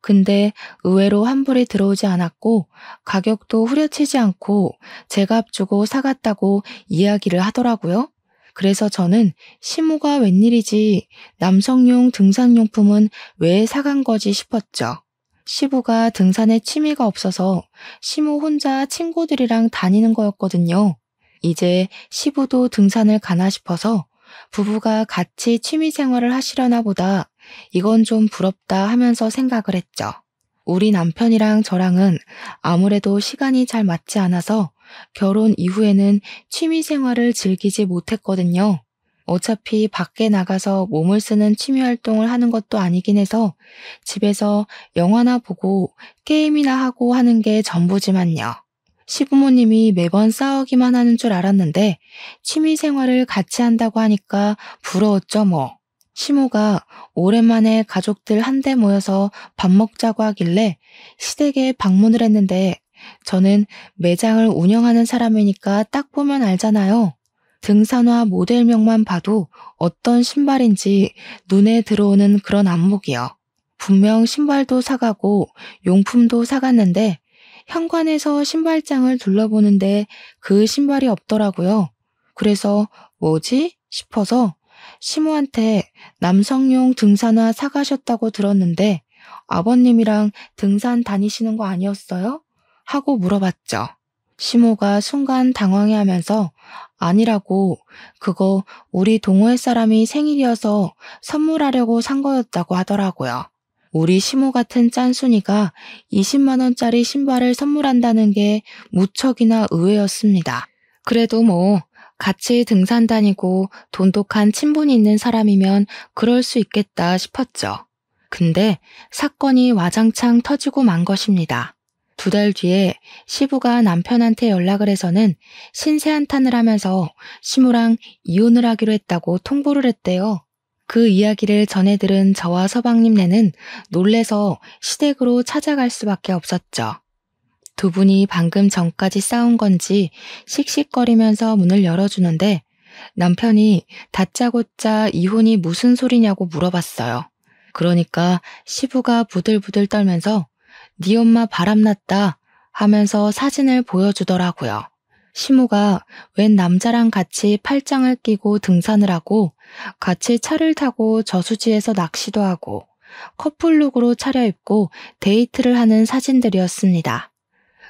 근데 의외로 환불이 들어오지 않았고 가격도 후려치지 않고 제값 주고 사갔다고 이야기를 하더라고요. 그래서 저는 시모가 웬일이지 남성용 등산용품은 왜 사간 거지 싶었죠. 시부가 등산에 취미가 없어서 시모 혼자 친구들이랑 다니는 거였거든요. 이제 시부도 등산을 가나 싶어서 부부가 같이 취미 생활을 하시려나 보다 이건 좀 부럽다 하면서 생각을 했죠. 우리 남편이랑 저랑은 아무래도 시간이 잘 맞지 않아서 결혼 이후에는 취미 생활을 즐기지 못했거든요. 어차피 밖에 나가서 몸을 쓰는 취미 활동을 하는 것도 아니긴 해서 집에서 영화나 보고 게임이나 하고 하는 게 전부지만요. 시부모님이 매번 싸우기만 하는 줄 알았는데 취미 생활을 같이 한다고 하니까 부러웠죠 뭐. 시모가 오랜만에 가족들 한데 모여서 밥 먹자고 하길래 시댁에 방문을 했는데 저는 매장을 운영하는 사람이니까 딱 보면 알잖아요. 등산화 모델명만 봐도 어떤 신발인지 눈에 들어오는 그런 안목이요. 분명 신발도 사가고 용품도 사갔는데 현관에서 신발장을 둘러보는데 그 신발이 없더라고요. 그래서 뭐지? 싶어서 시모한테 남성용 등산화 사가셨다고 들었는데 아버님이랑 등산 다니시는 거 아니었어요? 하고 물어봤죠. 시모가 순간 당황해하면서 아니라고 그거 우리 동호회 사람이 생일이어서 선물하려고 산 거였다고 하더라고요. 우리 시모 같은 짠순이가 20만 원짜리 신발을 선물한다는 게 무척이나 의외였습니다. 그래도 뭐 같이 등산 다니고 돈독한 친분이 있는 사람이면 그럴 수 있겠다 싶었죠. 근데 사건이 와장창 터지고 만 것입니다. 2달 뒤에 시부가 남편한테 연락을 해서는 신세한탄을 하면서 시모랑 이혼을 하기로 했다고 통보를 했대요. 그 이야기를 전해 들은 저와 서방님네는 놀래서 시댁으로 찾아갈 수밖에 없었죠. 두 분이 방금 전까지 싸운 건지 씩씩거리면서 문을 열어주는데 남편이 다짜고짜 이혼이 무슨 소리냐고 물어봤어요. 그러니까 시부가 부들부들 떨면서 네 엄마 바람났다 하면서 사진을 보여주더라고요. 시모가 웬 남자랑 같이 팔짱을 끼고 등산을 하고 같이 차를 타고 저수지에서 낚시도 하고 커플룩으로 차려입고 데이트를 하는 사진들이었습니다.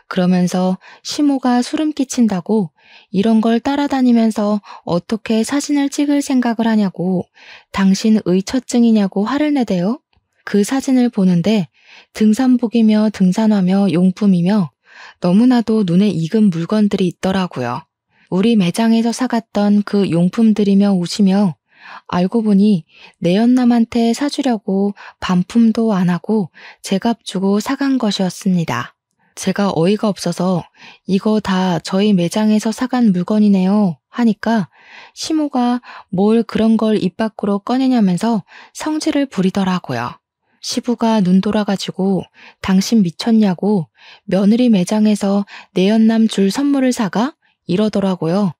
그러면서 시모가 소름 끼친다고 이런 걸 따라다니면서 어떻게 사진을 찍을 생각을 하냐고 당신 의처증이냐고 화를 내대요. 그 사진을 보는데 등산복이며 등산화며 용품이며 너무나도 눈에 익은 물건들이 있더라고요. 우리 매장에서 사갔던 그 용품들이며 옷이며 알고 보니 내연남한테 사주려고 반품도 안 하고 제값 주고 사간 것이었습니다. 제가 어이가 없어서 이거 다 저희 매장에서 사간 물건이네요 하니까 시모가 뭘 그런 걸 입 밖으로 꺼내냐면서 성질을 부리더라고요. 시부가 눈 돌아가지고 당신 미쳤냐고 며느리 매장에서 내연남 줄 선물을 사가? 이러더라고요.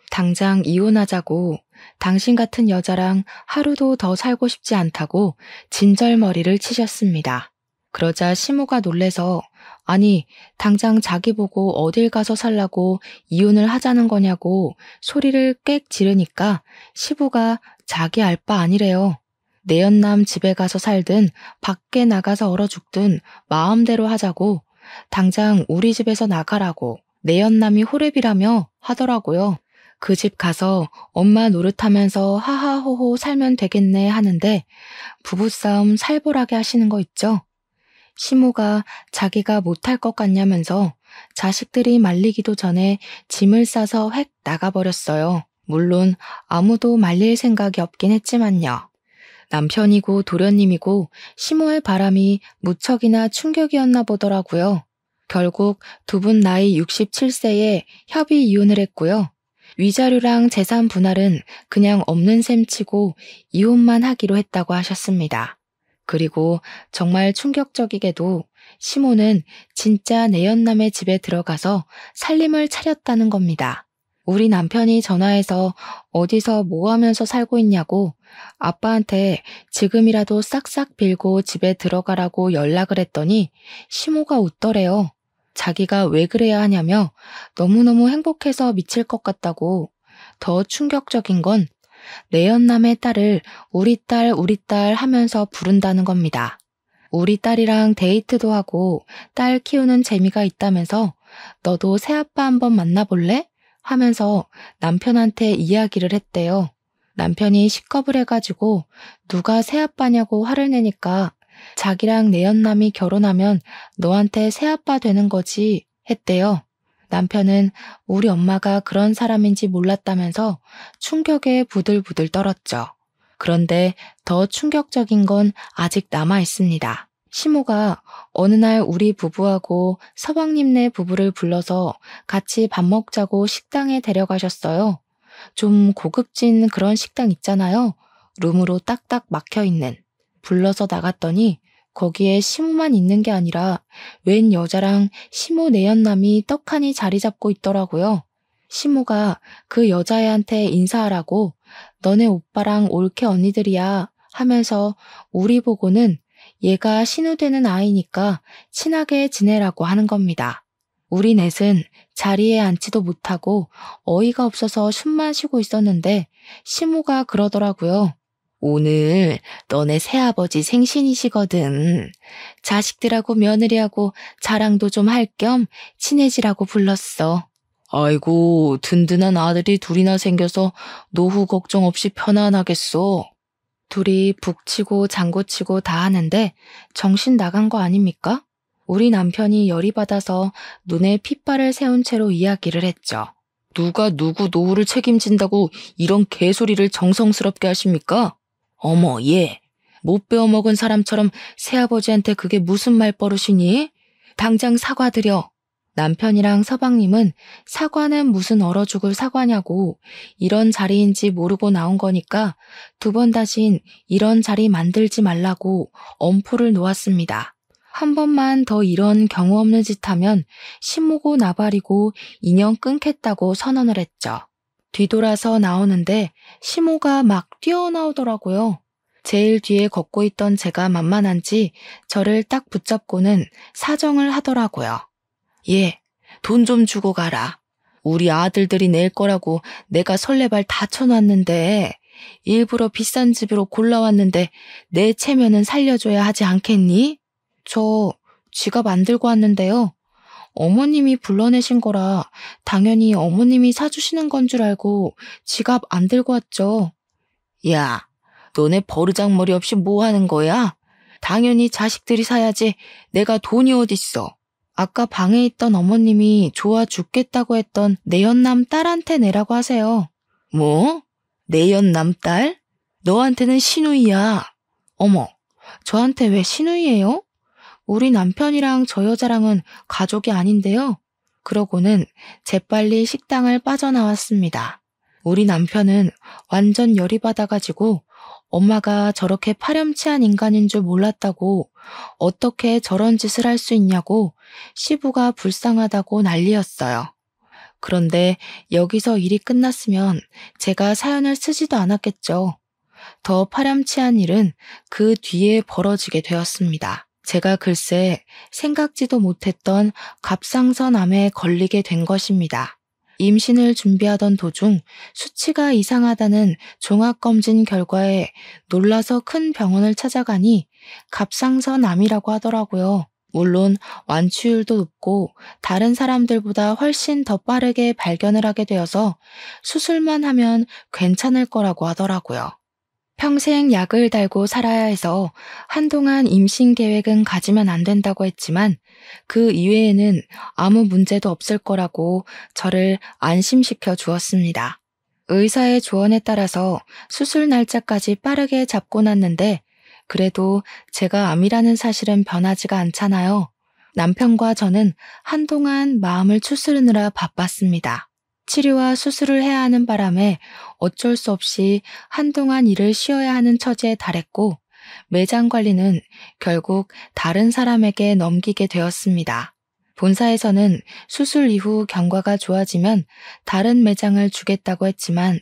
당장 이혼하자고 당신 같은 여자랑 하루도 더 살고 싶지 않다고 진절머리를 치셨습니다. 그러자 시모가 놀래서 아니 당장 자기 보고 어딜 가서 살라고 이혼을 하자는 거냐고 소리를 꽥 지르니까 시부가 자기 알 바 아니래요. 내연남 집에 가서 살든 밖에 나가서 얼어 죽든 마음대로 하자고 당장 우리 집에서 나가라고 내연남이 호랩이라며 하더라고요. 그 집 가서 엄마 노릇하면서 하하호호 살면 되겠네 하는데 부부싸움 살벌하게 하시는 거 있죠? 시모가 자기가 못할 것 같냐면서 자식들이 말리기도 전에 짐을 싸서 획 나가버렸어요. 물론 아무도 말릴 생각이 없긴 했지만요. 남편이고 도련님이고 시모의 바람이 무척이나 충격이었나 보더라고요. 결국 두 분 나이 67세에 협의 이혼을 했고요. 위자료랑 재산 분할은 그냥 없는 셈 치고 이혼만 하기로 했다고 하셨습니다. 그리고 정말 충격적이게도 시모는 진짜 내연남의 집에 들어가서 살림을 차렸다는 겁니다. 우리 남편이 전화해서 어디서 뭐 하면서 살고 있냐고 아빠한테 지금이라도 싹싹 빌고 집에 들어가라고 연락을 했더니 시모가 웃더래요. 자기가 왜 그래야 하냐며 너무너무 행복해서 미칠 것 같다고. 더 충격적인 건 내연남의 딸을 우리 딸 하면서 부른다는 겁니다. 우리 딸이랑 데이트도 하고 딸 키우는 재미가 있다면서 너도 새아빠 한번 만나볼래? 하면서 남편한테 이야기를 했대요. 남편이 식겁을 해가지고 누가 새아빠냐고 화를 내니까 자기랑 내연남이 결혼하면 너한테 새아빠 되는 거지 했대요. 남편은 우리 엄마가 그런 사람인지 몰랐다면서 충격에 부들부들 떨었죠. 그런데 더 충격적인 건 아직 남아 있습니다. 시모가 어느 날 우리 부부하고 서방님네 부부를 불러서 같이 밥 먹자고 식당에 데려가셨어요. 좀 고급진 그런 식당 있잖아요. 룸으로 딱딱 막혀있는. 불러서 나갔더니 거기에 시모만 있는 게 아니라 웬 여자랑 시모 내연남이 떡하니 자리 잡고 있더라고요. 시모가 그 여자애한테 인사하라고 너네 오빠랑 올케 언니들이야 하면서 우리 보고는 얘가 신우되는 아이니까 친하게 지내라고 하는 겁니다. 우리 넷은 자리에 앉지도 못하고 어이가 없어서 숨만 쉬고 있었는데 시모가 그러더라고요. 오늘 너네 새아버지 생신이시거든. 자식들하고 며느리하고 자랑도 좀 할 겸 친해지라고 불렀어. 아이고, 든든한 아들이 둘이나 생겨서 노후 걱정 없이 편안하겠어. 둘이 북치고 장구치고 다 하는데 정신 나간 거 아닙니까? 우리 남편이 열이 받아서 눈에 핏발을 세운 채로 이야기를 했죠. 누가 누구 노후를 책임진다고 이런 개소리를 정성스럽게 하십니까? 어머, 얘. 못 배워먹은 사람처럼 새아버지한테 그게 무슨 말버릇이니? 당장 사과드려. 남편이랑 서방님은 사과는 무슨 얼어 죽을 사과냐고 이런 자리인지 모르고 나온 거니까 두 번 다신 이런 자리 만들지 말라고 엄포를 놓았습니다. 한 번만 더 이런 경우 없는 짓 하면 신모고 나발이고 인연 끊겠다고 선언을 했죠. 뒤돌아서 나오는데 시모가 막 뛰어나오더라고요. 제일 뒤에 걷고 있던 제가 만만한지 저를 딱 붙잡고는 사정을 하더라고요. 얘, 돈 좀 주고 가라. 우리 아들들이 낼 거라고 내가 설레발 다 쳐놨는데 일부러 비싼 집으로 골라왔는데 내 체면은 살려줘야 하지 않겠니? 저 지갑 안 들고 왔는데요. 어머님이 불러내신 거라 당연히 어머님이 사주시는 건 줄 알고 지갑 안 들고 왔죠. 야, 너네 버르장머리 없이 뭐 하는 거야? 당연히 자식들이 사야지 내가 돈이 어딨어. 아까 방에 있던 어머님이 좋아 죽겠다고 했던 내연남 딸한테 내라고 하세요. 뭐? 내연남 딸? 너한테는 시누이야. 어머, 저한테 왜 시누이예요? 우리 남편이랑 저 여자랑은 가족이 아닌데요. 그러고는 재빨리 식당을 빠져나왔습니다. 우리 남편은 완전 열이 받아가지고 엄마가 저렇게 파렴치한 인간인 줄 몰랐다고 어떻게 저런 짓을 할 수 있냐고 시부가 불쌍하다고 난리였어요. 그런데 여기서 일이 끝났으면 제가 사연을 쓰지도 않았겠죠. 더 파렴치한 일은 그 뒤에 벌어지게 되었습니다. 제가 글쎄 생각지도 못했던 갑상선암에 걸리게 된 것입니다. 임신을 준비하던 도중 수치가 이상하다는 종합검진 결과에 놀라서 큰 병원을 찾아가니 갑상선암이라고 하더라고요. 물론 완치율도 높고 다른 사람들보다 훨씬 더 빠르게 발견을 하게 되어서 수술만 하면 괜찮을 거라고 하더라고요. 평생 약을 달고 살아야 해서 한동안 임신 계획은 가지면 안 된다고 했지만 그 이외에는 아무 문제도 없을 거라고 저를 안심시켜 주었습니다. 의사의 조언에 따라서 수술 날짜까지 빠르게 잡고 났는데 그래도 제가 암이라는 사실은 변하지가 않잖아요. 남편과 저는 한동안 마음을 추스르느라 바빴습니다. 치료와 수술을 해야 하는 바람에 어쩔 수 없이 한동안 일을 쉬어야 하는 처지에 달했고 매장 관리는 결국 다른 사람에게 넘기게 되었습니다. 본사에서는 수술 이후 경과가 좋아지면 다른 매장을 주겠다고 했지만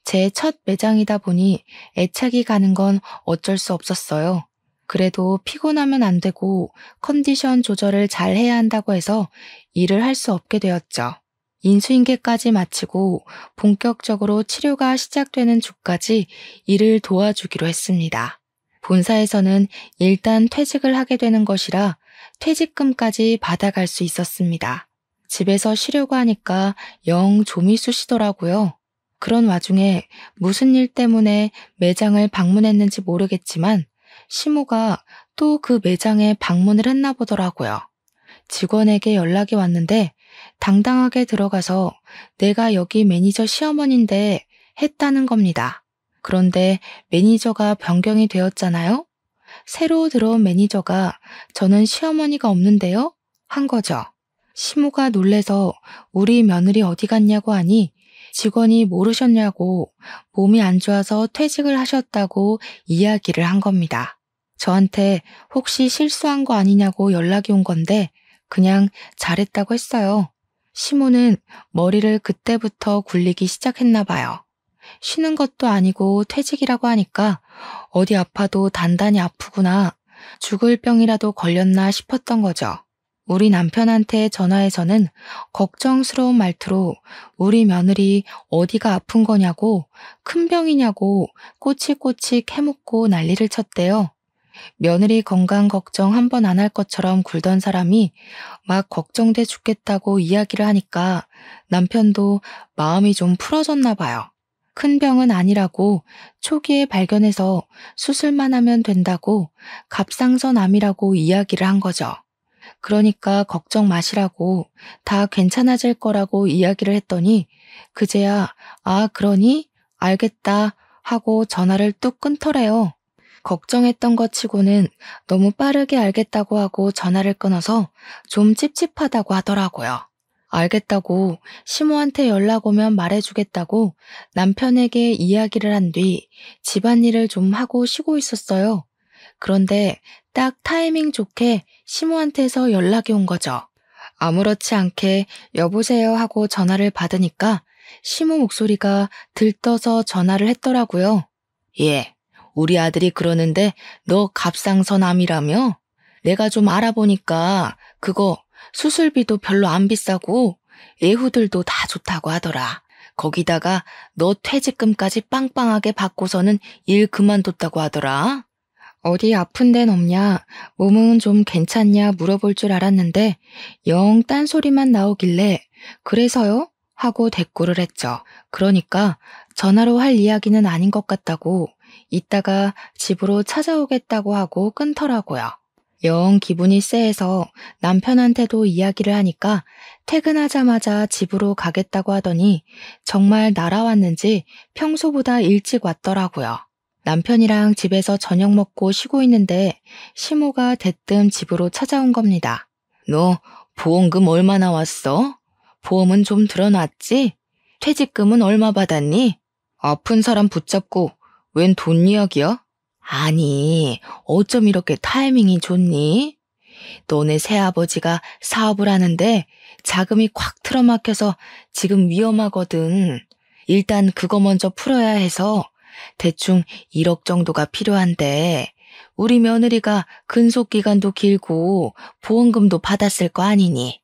제 첫 매장이다 보니 애착이 가는 건 어쩔 수 없었어요. 그래도 피곤하면 안 되고 컨디션 조절을 잘 해야 한다고 해서 일을 할 수 없게 되었죠. 인수인계까지 마치고 본격적으로 치료가 시작되는 주까지 일을 도와주기로 했습니다. 본사에서는 일단 퇴직을 하게 되는 것이라 퇴직금까지 받아갈 수 있었습니다. 집에서 쉬려고 하니까 영 좀이 쑤시더라고요. 그런 와중에 무슨 일 때문에 매장을 방문했는지 모르겠지만 시모가 또 그 매장에 방문을 했나 보더라고요. 직원에게 연락이 왔는데 당당하게 들어가서 내가 여기 매니저 시어머니인데 했다는 겁니다. 그런데 매니저가 변경이 되었잖아요? 새로 들어온 매니저가 저는 시어머니가 없는데요? 한 거죠. 시모가 놀래서 우리 며느리 어디 갔냐고 하니 직원이 모르셨냐고 몸이 안 좋아서 퇴직을 하셨다고 이야기를 한 겁니다. 저한테 혹시 실수한 거 아니냐고 연락이 온 건데 그냥 잘했다고 했어요. 시모는 머리를 그때부터 굴리기 시작했나 봐요. 쉬는 것도 아니고 퇴직이라고 하니까 어디 아파도 단단히 아프구나, 죽을 병이라도 걸렸나 싶었던 거죠. 우리 남편한테 전화해서는 걱정스러운 말투로 우리 며느리 어디가 아픈 거냐고 큰 병이냐고 꼬치꼬치 캐묻고 난리를 쳤대요. 며느리 건강 걱정 한 번 안 할 것처럼 굴던 사람이 막 걱정돼 죽겠다고 이야기를 하니까 남편도 마음이 좀 풀어졌나 봐요. 큰 병은 아니라고 초기에 발견해서 수술만 하면 된다고 갑상선암이라고 이야기를 한 거죠. 그러니까 걱정 마시라고 다 괜찮아질 거라고 이야기를 했더니 그제야 아 그러니? 알겠다 하고 전화를 뚝 끊더래요. 걱정했던 것 치고는 너무 빠르게 알겠다고 하고 전화를 끊어서 좀 찝찝하다고 하더라고요. 알겠다고 시모한테 연락 오면 말해주겠다고 남편에게 이야기를 한 뒤 집안일을 좀 하고 쉬고 있었어요. 그런데 딱 타이밍 좋게 시모한테서 연락이 온 거죠. 아무렇지 않게 여보세요 하고 전화를 받으니까 시모 목소리가 들떠서 전화를 했더라고요. 예, 우리 아들이 그러는데 너 갑상선암이라며? 내가 좀 알아보니까 그거 수술비도 별로 안 비싸고 예후들도 다 좋다고 하더라. 거기다가 너 퇴직금까지 빵빵하게 받고서는 일 그만뒀다고 하더라. 어디 아픈 데는 없냐, 몸은 좀 괜찮냐 물어볼 줄 알았는데 영 딴소리만 나오길래 그래서요? 하고 대꾸를 했죠. 그러니까 전화로 할 이야기는 아닌 것 같다고 이따가 집으로 찾아오겠다고 하고 끊더라고요. 영 기분이 쎄해서 남편한테도 이야기를 하니까 퇴근하자마자 집으로 가겠다고 하더니 정말 날아왔는지 평소보다 일찍 왔더라고요. 남편이랑 집에서 저녁 먹고 쉬고 있는데 시모가 대뜸 집으로 찾아온 겁니다. 너 보험금 얼마 나왔어? 보험은 좀 들어놨지? 퇴직금은 얼마 받았니? 아픈 사람 붙잡고 웬 돈 이야기야? 아니, 어쩜 이렇게 타이밍이 좋니? 너네 새아버지가 사업을 하는데 자금이 콱 틀어막혀서 지금 위험하거든. 일단 그거 먼저 풀어야 해서 대충 1억 정도가 필요한데 우리 며느리가 근속기간도 길고 보험금도 받았을 거 아니니.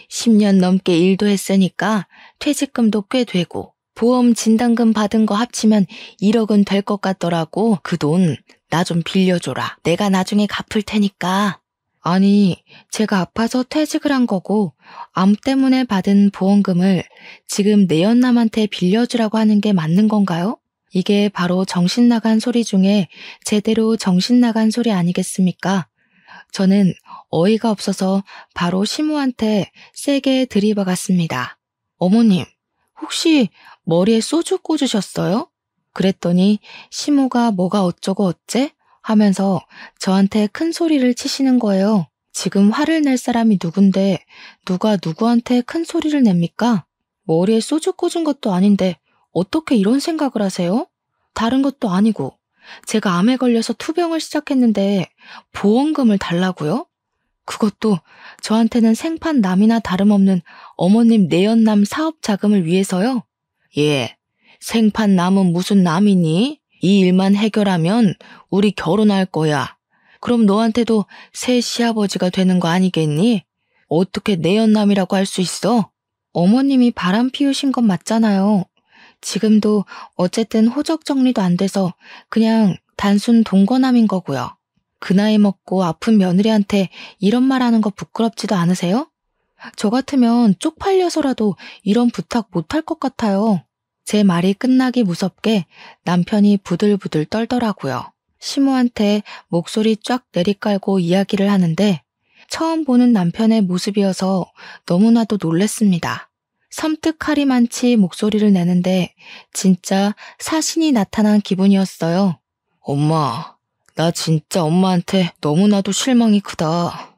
10년 넘게 일도 했으니까 퇴직금도 꽤 되고 보험 진단금 받은 거 합치면 1억은 될 것 같더라고. 그 돈 나 좀 빌려줘라. 내가 나중에 갚을 테니까. 아니, 제가 아파서 퇴직을 한 거고 암 때문에 받은 보험금을 지금 내연남한테 빌려주라고 하는 게 맞는 건가요? 이게 바로 정신 나간 소리 중에 제대로 정신 나간 소리 아니겠습니까? 저는 어이가 없어서 바로 시모한테 세게 들이박았습니다. 어머님, 혹시 머리에 소주 꽂으셨어요? 그랬더니 시모가 뭐가 어쩌고 어째? 하면서 저한테 큰 소리를 치시는 거예요. 지금 화를 낼 사람이 누군데 누가 누구한테 큰 소리를 냅니까? 머리에 소주 꽂은 것도 아닌데 어떻게 이런 생각을 하세요? 다른 것도 아니고 제가 암에 걸려서 투병을 시작했는데 보험금을 달라고요? 그것도 저한테는 생판남이나 다름없는 어머님 내연남 사업 자금을 위해서요? 예, 생판남은 무슨 남이니? 이 일만 해결하면 우리 결혼할 거야. 그럼 너한테도 새 시아버지가 되는 거 아니겠니? 어떻게 내연남이라고 할 수 있어? 어머님이 바람 피우신 건 맞잖아요. 지금도 어쨌든 호적 정리도 안 돼서 그냥 단순 동거남인 거고요. 그 나이 먹고 아픈 며느리한테 이런 말 하는 거 부끄럽지도 않으세요? 저 같으면 쪽팔려서라도 이런 부탁 못할 것 같아요. 제 말이 끝나기 무섭게 남편이 부들부들 떨더라고요. 시모한테 목소리 쫙 내리깔고 이야기를 하는데 처음 보는 남편의 모습이어서 너무나도 놀랬습니다. 섬뜩하리만치 목소리를 내는데 진짜 사신이 나타난 기분이었어요. 엄마, 나 진짜 엄마한테 너무나도 실망이 크다.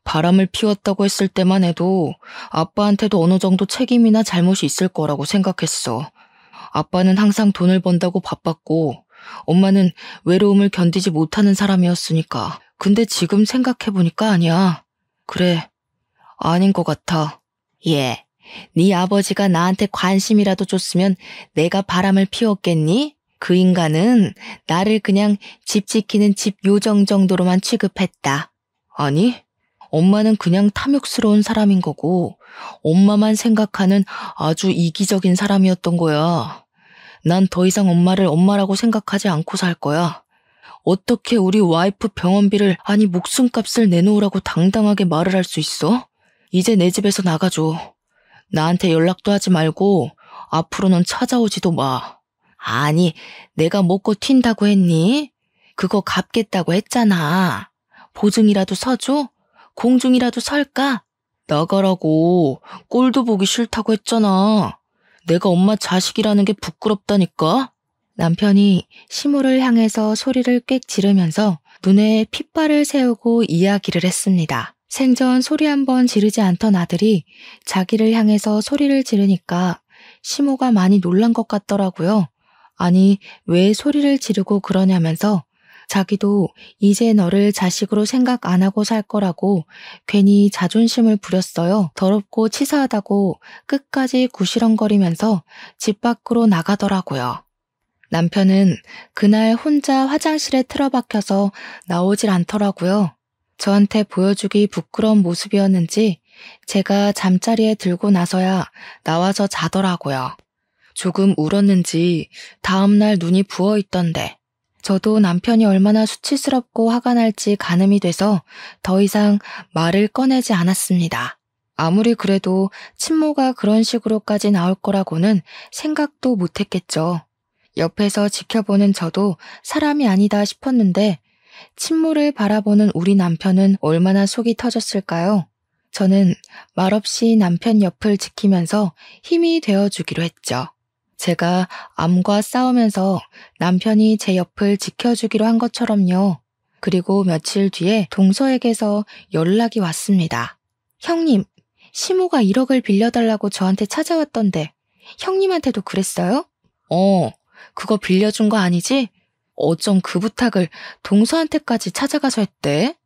바람을 피웠다고 했을 때만 해도 아빠한테도 어느 정도 책임이나 잘못이 있을 거라고 생각했어. 아빠는 항상 돈을 번다고 바빴고 엄마는 외로움을 견디지 못하는 사람이었으니까. 근데 지금 생각해보니까 아니야. 그래, 아닌 것 같아. 예, 네 아버지가 나한테 관심이라도 줬으면 내가 바람을 피웠겠니? 그 인간은 나를 그냥 집 지키는 집 요정 정도로만 취급했다. 아니, 엄마는 그냥 탐욕스러운 사람인 거고 엄마만 생각하는 아주 이기적인 사람이었던 거야. 난 더 이상 엄마를 엄마라고 생각하지 않고 살 거야. 어떻게 우리 와이프 병원비를 아니 목숨값을 내놓으라고 당당하게 말을 할 수 있어? 이제 내 집에서 나가줘. 나한테 연락도 하지 말고 앞으로는 찾아오지도 마. 아니, 내가 먹고 튄다고 했니? 그거 갚겠다고 했잖아. 보증이라도 서줘? 공중이라도 설까? 나가라고. 꼴도 보기 싫다고 했잖아. 내가 엄마 자식이라는 게 부끄럽다니까? 남편이 시모를 향해서 소리를 꽥 지르면서 눈에 핏발을 세우고 이야기를 했습니다. 생전 소리 한번 지르지 않던 아들이 자기를 향해서 소리를 지르니까 시모가 많이 놀란 것 같더라고요. 아니, 왜 소리를 지르고 그러냐면서 자기도 이제 너를 자식으로 생각 안 하고 살 거라고 괜히 자존심을 부렸어요. 더럽고 치사하다고 끝까지 구시렁거리면서 집 밖으로 나가더라고요. 남편은 그날 혼자 화장실에 틀어박혀서 나오질 않더라고요. 저한테 보여주기 부끄러운 모습이었는지 제가 잠자리에 들고 나서야 나와서 자더라고요. 조금 울었는지 다음날 눈이 부어있던데 저도 남편이 얼마나 수치스럽고 화가 날지 가늠이 돼서 더 이상 말을 꺼내지 않았습니다. 아무리 그래도 친모가 그런 식으로까지 나올 거라고는 생각도 못했겠죠. 옆에서 지켜보는 저도 사람이 아니다 싶었는데 친모를 바라보는 우리 남편은 얼마나 속이 터졌을까요? 저는 말없이 남편 옆을 지키면서 힘이 되어주기로 했죠. 제가 암과 싸우면서 남편이 제 옆을 지켜주기로 한 것처럼요. 그리고 며칠 뒤에 동서에게서 연락이 왔습니다. 형님, 시모가 1억을 빌려달라고 저한테 찾아왔던데 형님한테도 그랬어요? 그거 빌려준 거 아니지? 어쩜 그 부탁을 동서한테까지 찾아가서 했대?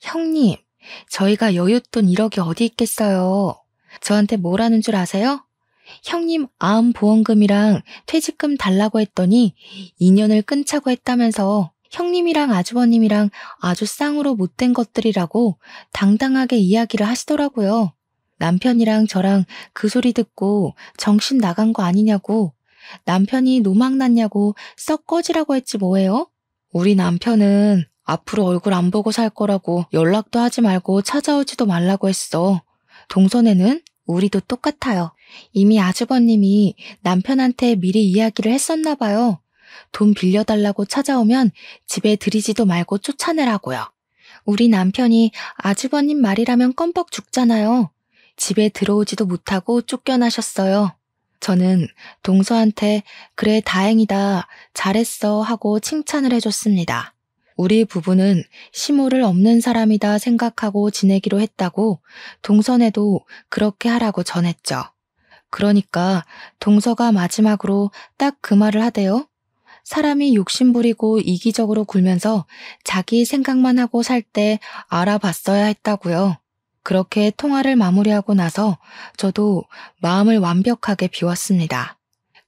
형님, 저희가 여윳돈 1억이 어디 있겠어요. 저한테 뭐라는 줄 아세요? 형님 암보험금이랑 퇴직금 달라고 했더니 인연을 끊자고 했다면서 형님이랑 아주버님이랑 아주 쌍으로 못된 것들이라고 당당하게 이야기를 하시더라고요. 남편이랑 저랑 그 소리 듣고 정신 나간 거 아니냐고. 남편이 노망 났냐고 썩 꺼지라고 했지 뭐예요? 우리 남편은 앞으로 얼굴 안 보고 살 거라고 연락도 하지 말고 찾아오지도 말라고 했어. 동선에는 우리도 똑같아요. 이미 아주버님이 남편한테 미리 이야기를 했었나 봐요. 돈 빌려달라고 찾아오면 집에 들이지도 말고 쫓아내라고요. 우리 남편이 아주버님 말이라면 껌뻑 죽잖아요. 집에 들어오지도 못하고 쫓겨나셨어요. 저는 동서한테 그래 다행이다, 잘했어 하고 칭찬을 해줬습니다. 우리 부부는 시모를 없는 사람이다 생각하고 지내기로 했다고 동선에도 그렇게 하라고 전했죠. 그러니까 동서가 마지막으로 딱 그 말을 하대요. 사람이 욕심부리고 이기적으로 굴면서 자기 생각만 하고 살 때 알아봤어야 했다고요. 그렇게 통화를 마무리하고 나서 저도 마음을 완벽하게 비웠습니다.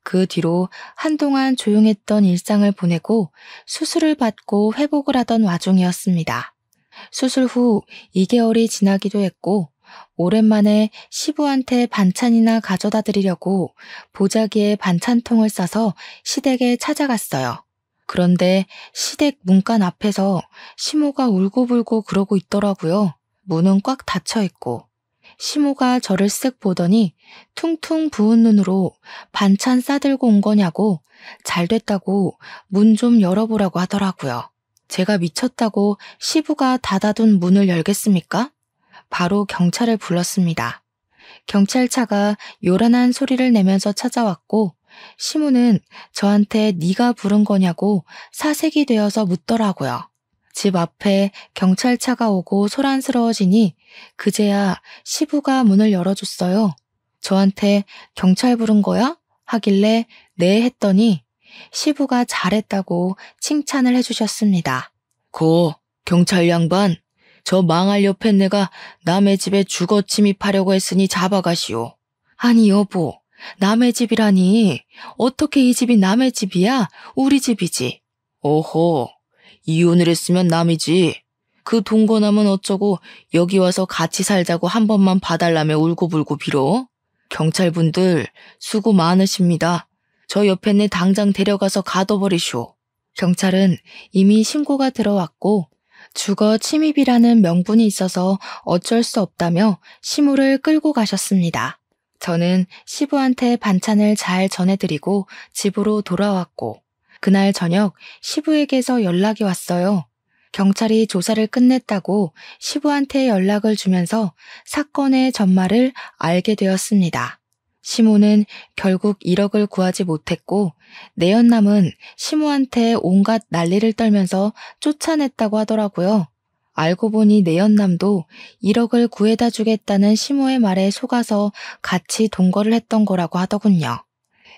그 뒤로 한동안 조용했던 일상을 보내고 수술을 받고 회복을 하던 와중이었습니다. 수술 후 2개월이 지나기도 했고 오랜만에 시부한테 반찬이나 가져다 드리려고 보자기에 반찬통을 싸서 시댁에 찾아갔어요. 그런데 시댁 문간 앞에서 시모가 울고불고 그러고 있더라고요. 문은 꽉 닫혀 있고. 시모가 저를 쓱 보더니 퉁퉁 부은 눈으로 반찬 싸들고 온 거냐고 잘 됐다고 문 좀 열어보라고 하더라고요. 제가 미쳤다고 시부가 닫아둔 문을 열겠습니까? 바로 경찰을 불렀습니다. 경찰차가 요란한 소리를 내면서 찾아왔고 시모는 저한테 네가 부른 거냐고 사색이 되어서 묻더라고요. 집 앞에 경찰차가 오고 소란스러워지니 그제야 시부가 문을 열어줬어요. 저한테 경찰 부른 거야? 하길래 네 했더니 시부가 잘했다고 칭찬을 해주셨습니다. 고 경찰 양반, 저 망할 옆에 내가 남의 집에 주거 침입하려고 했으니 잡아가시오. 아니 여보, 남의 집이라니 어떻게 이 집이 남의 집이야? 우리 집이지. 오호, 이혼을 했으면 남이지. 그 동거남은 어쩌고 여기 와서 같이 살자고 한 번만 봐달라며 울고불고 빌어? 경찰분들 수고 많으십니다. 저 옆에 내 당장 데려가서 가둬버리쇼. 경찰은 이미 신고가 들어왔고 주거 침입이라는 명분이 있어서 어쩔 수 없다며 시모를 끌고 가셨습니다. 저는 시부한테 반찬을 잘 전해드리고 집으로 돌아왔고 그날 저녁 시부에게서 연락이 왔어요. 경찰이 조사를 끝냈다고 시부한테 연락을 주면서 사건의 전말을 알게 되었습니다. 시모는 결국 1억을 구하지 못했고 내연남은 시모한테 온갖 난리를 떨면서 쫓아냈다고 하더라고요. 알고 보니 내연남도 1억을 구해다 주겠다는 시모의 말에 속아서 같이 동거를 했던 거라고 하더군요.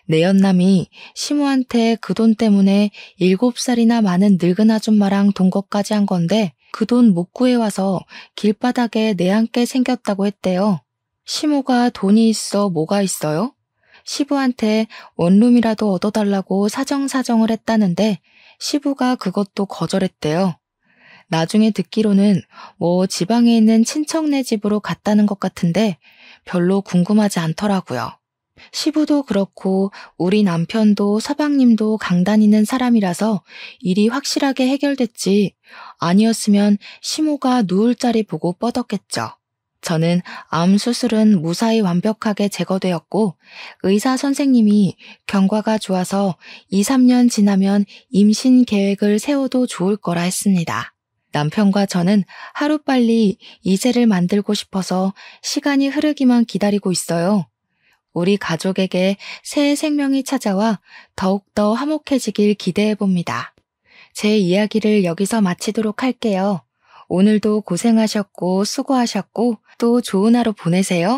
내연남이 시모한테 그 돈 때문에 7살이나 많은 늙은 아줌마랑 동거까지 한 건데 그 돈 못 구해와서 길바닥에 내앉게 생겼다고 했대요. 시모가 돈이 있어 뭐가 있어요? 시부한테 원룸이라도 얻어달라고 사정사정을 했다는데 시부가 그것도 거절했대요. 나중에 듣기로는 뭐 지방에 있는 친척네 집으로 갔다는 것 같은데 별로 궁금하지 않더라고요. 시부도 그렇고 우리 남편도 서방님도 강다니는 사람이라서 일이 확실하게 해결됐지 아니었으면 시모가 누울 자리 보고 뻗었겠죠. 저는 암 수술은 무사히 완벽하게 제거되었고 의사 선생님이 경과가 좋아서 2, 3년 지나면 임신 계획을 세워도 좋을 거라 했습니다. 남편과 저는 하루빨리 이재를 만들고 싶어서 시간이 흐르기만 기다리고 있어요. 우리 가족에게 새 생명이 찾아와 더욱더 화목해지길 기대해봅니다. 제 이야기를 여기서 마치도록 할게요. 오늘도 고생하셨고 수고하셨고 또 좋은 하루 보내세요.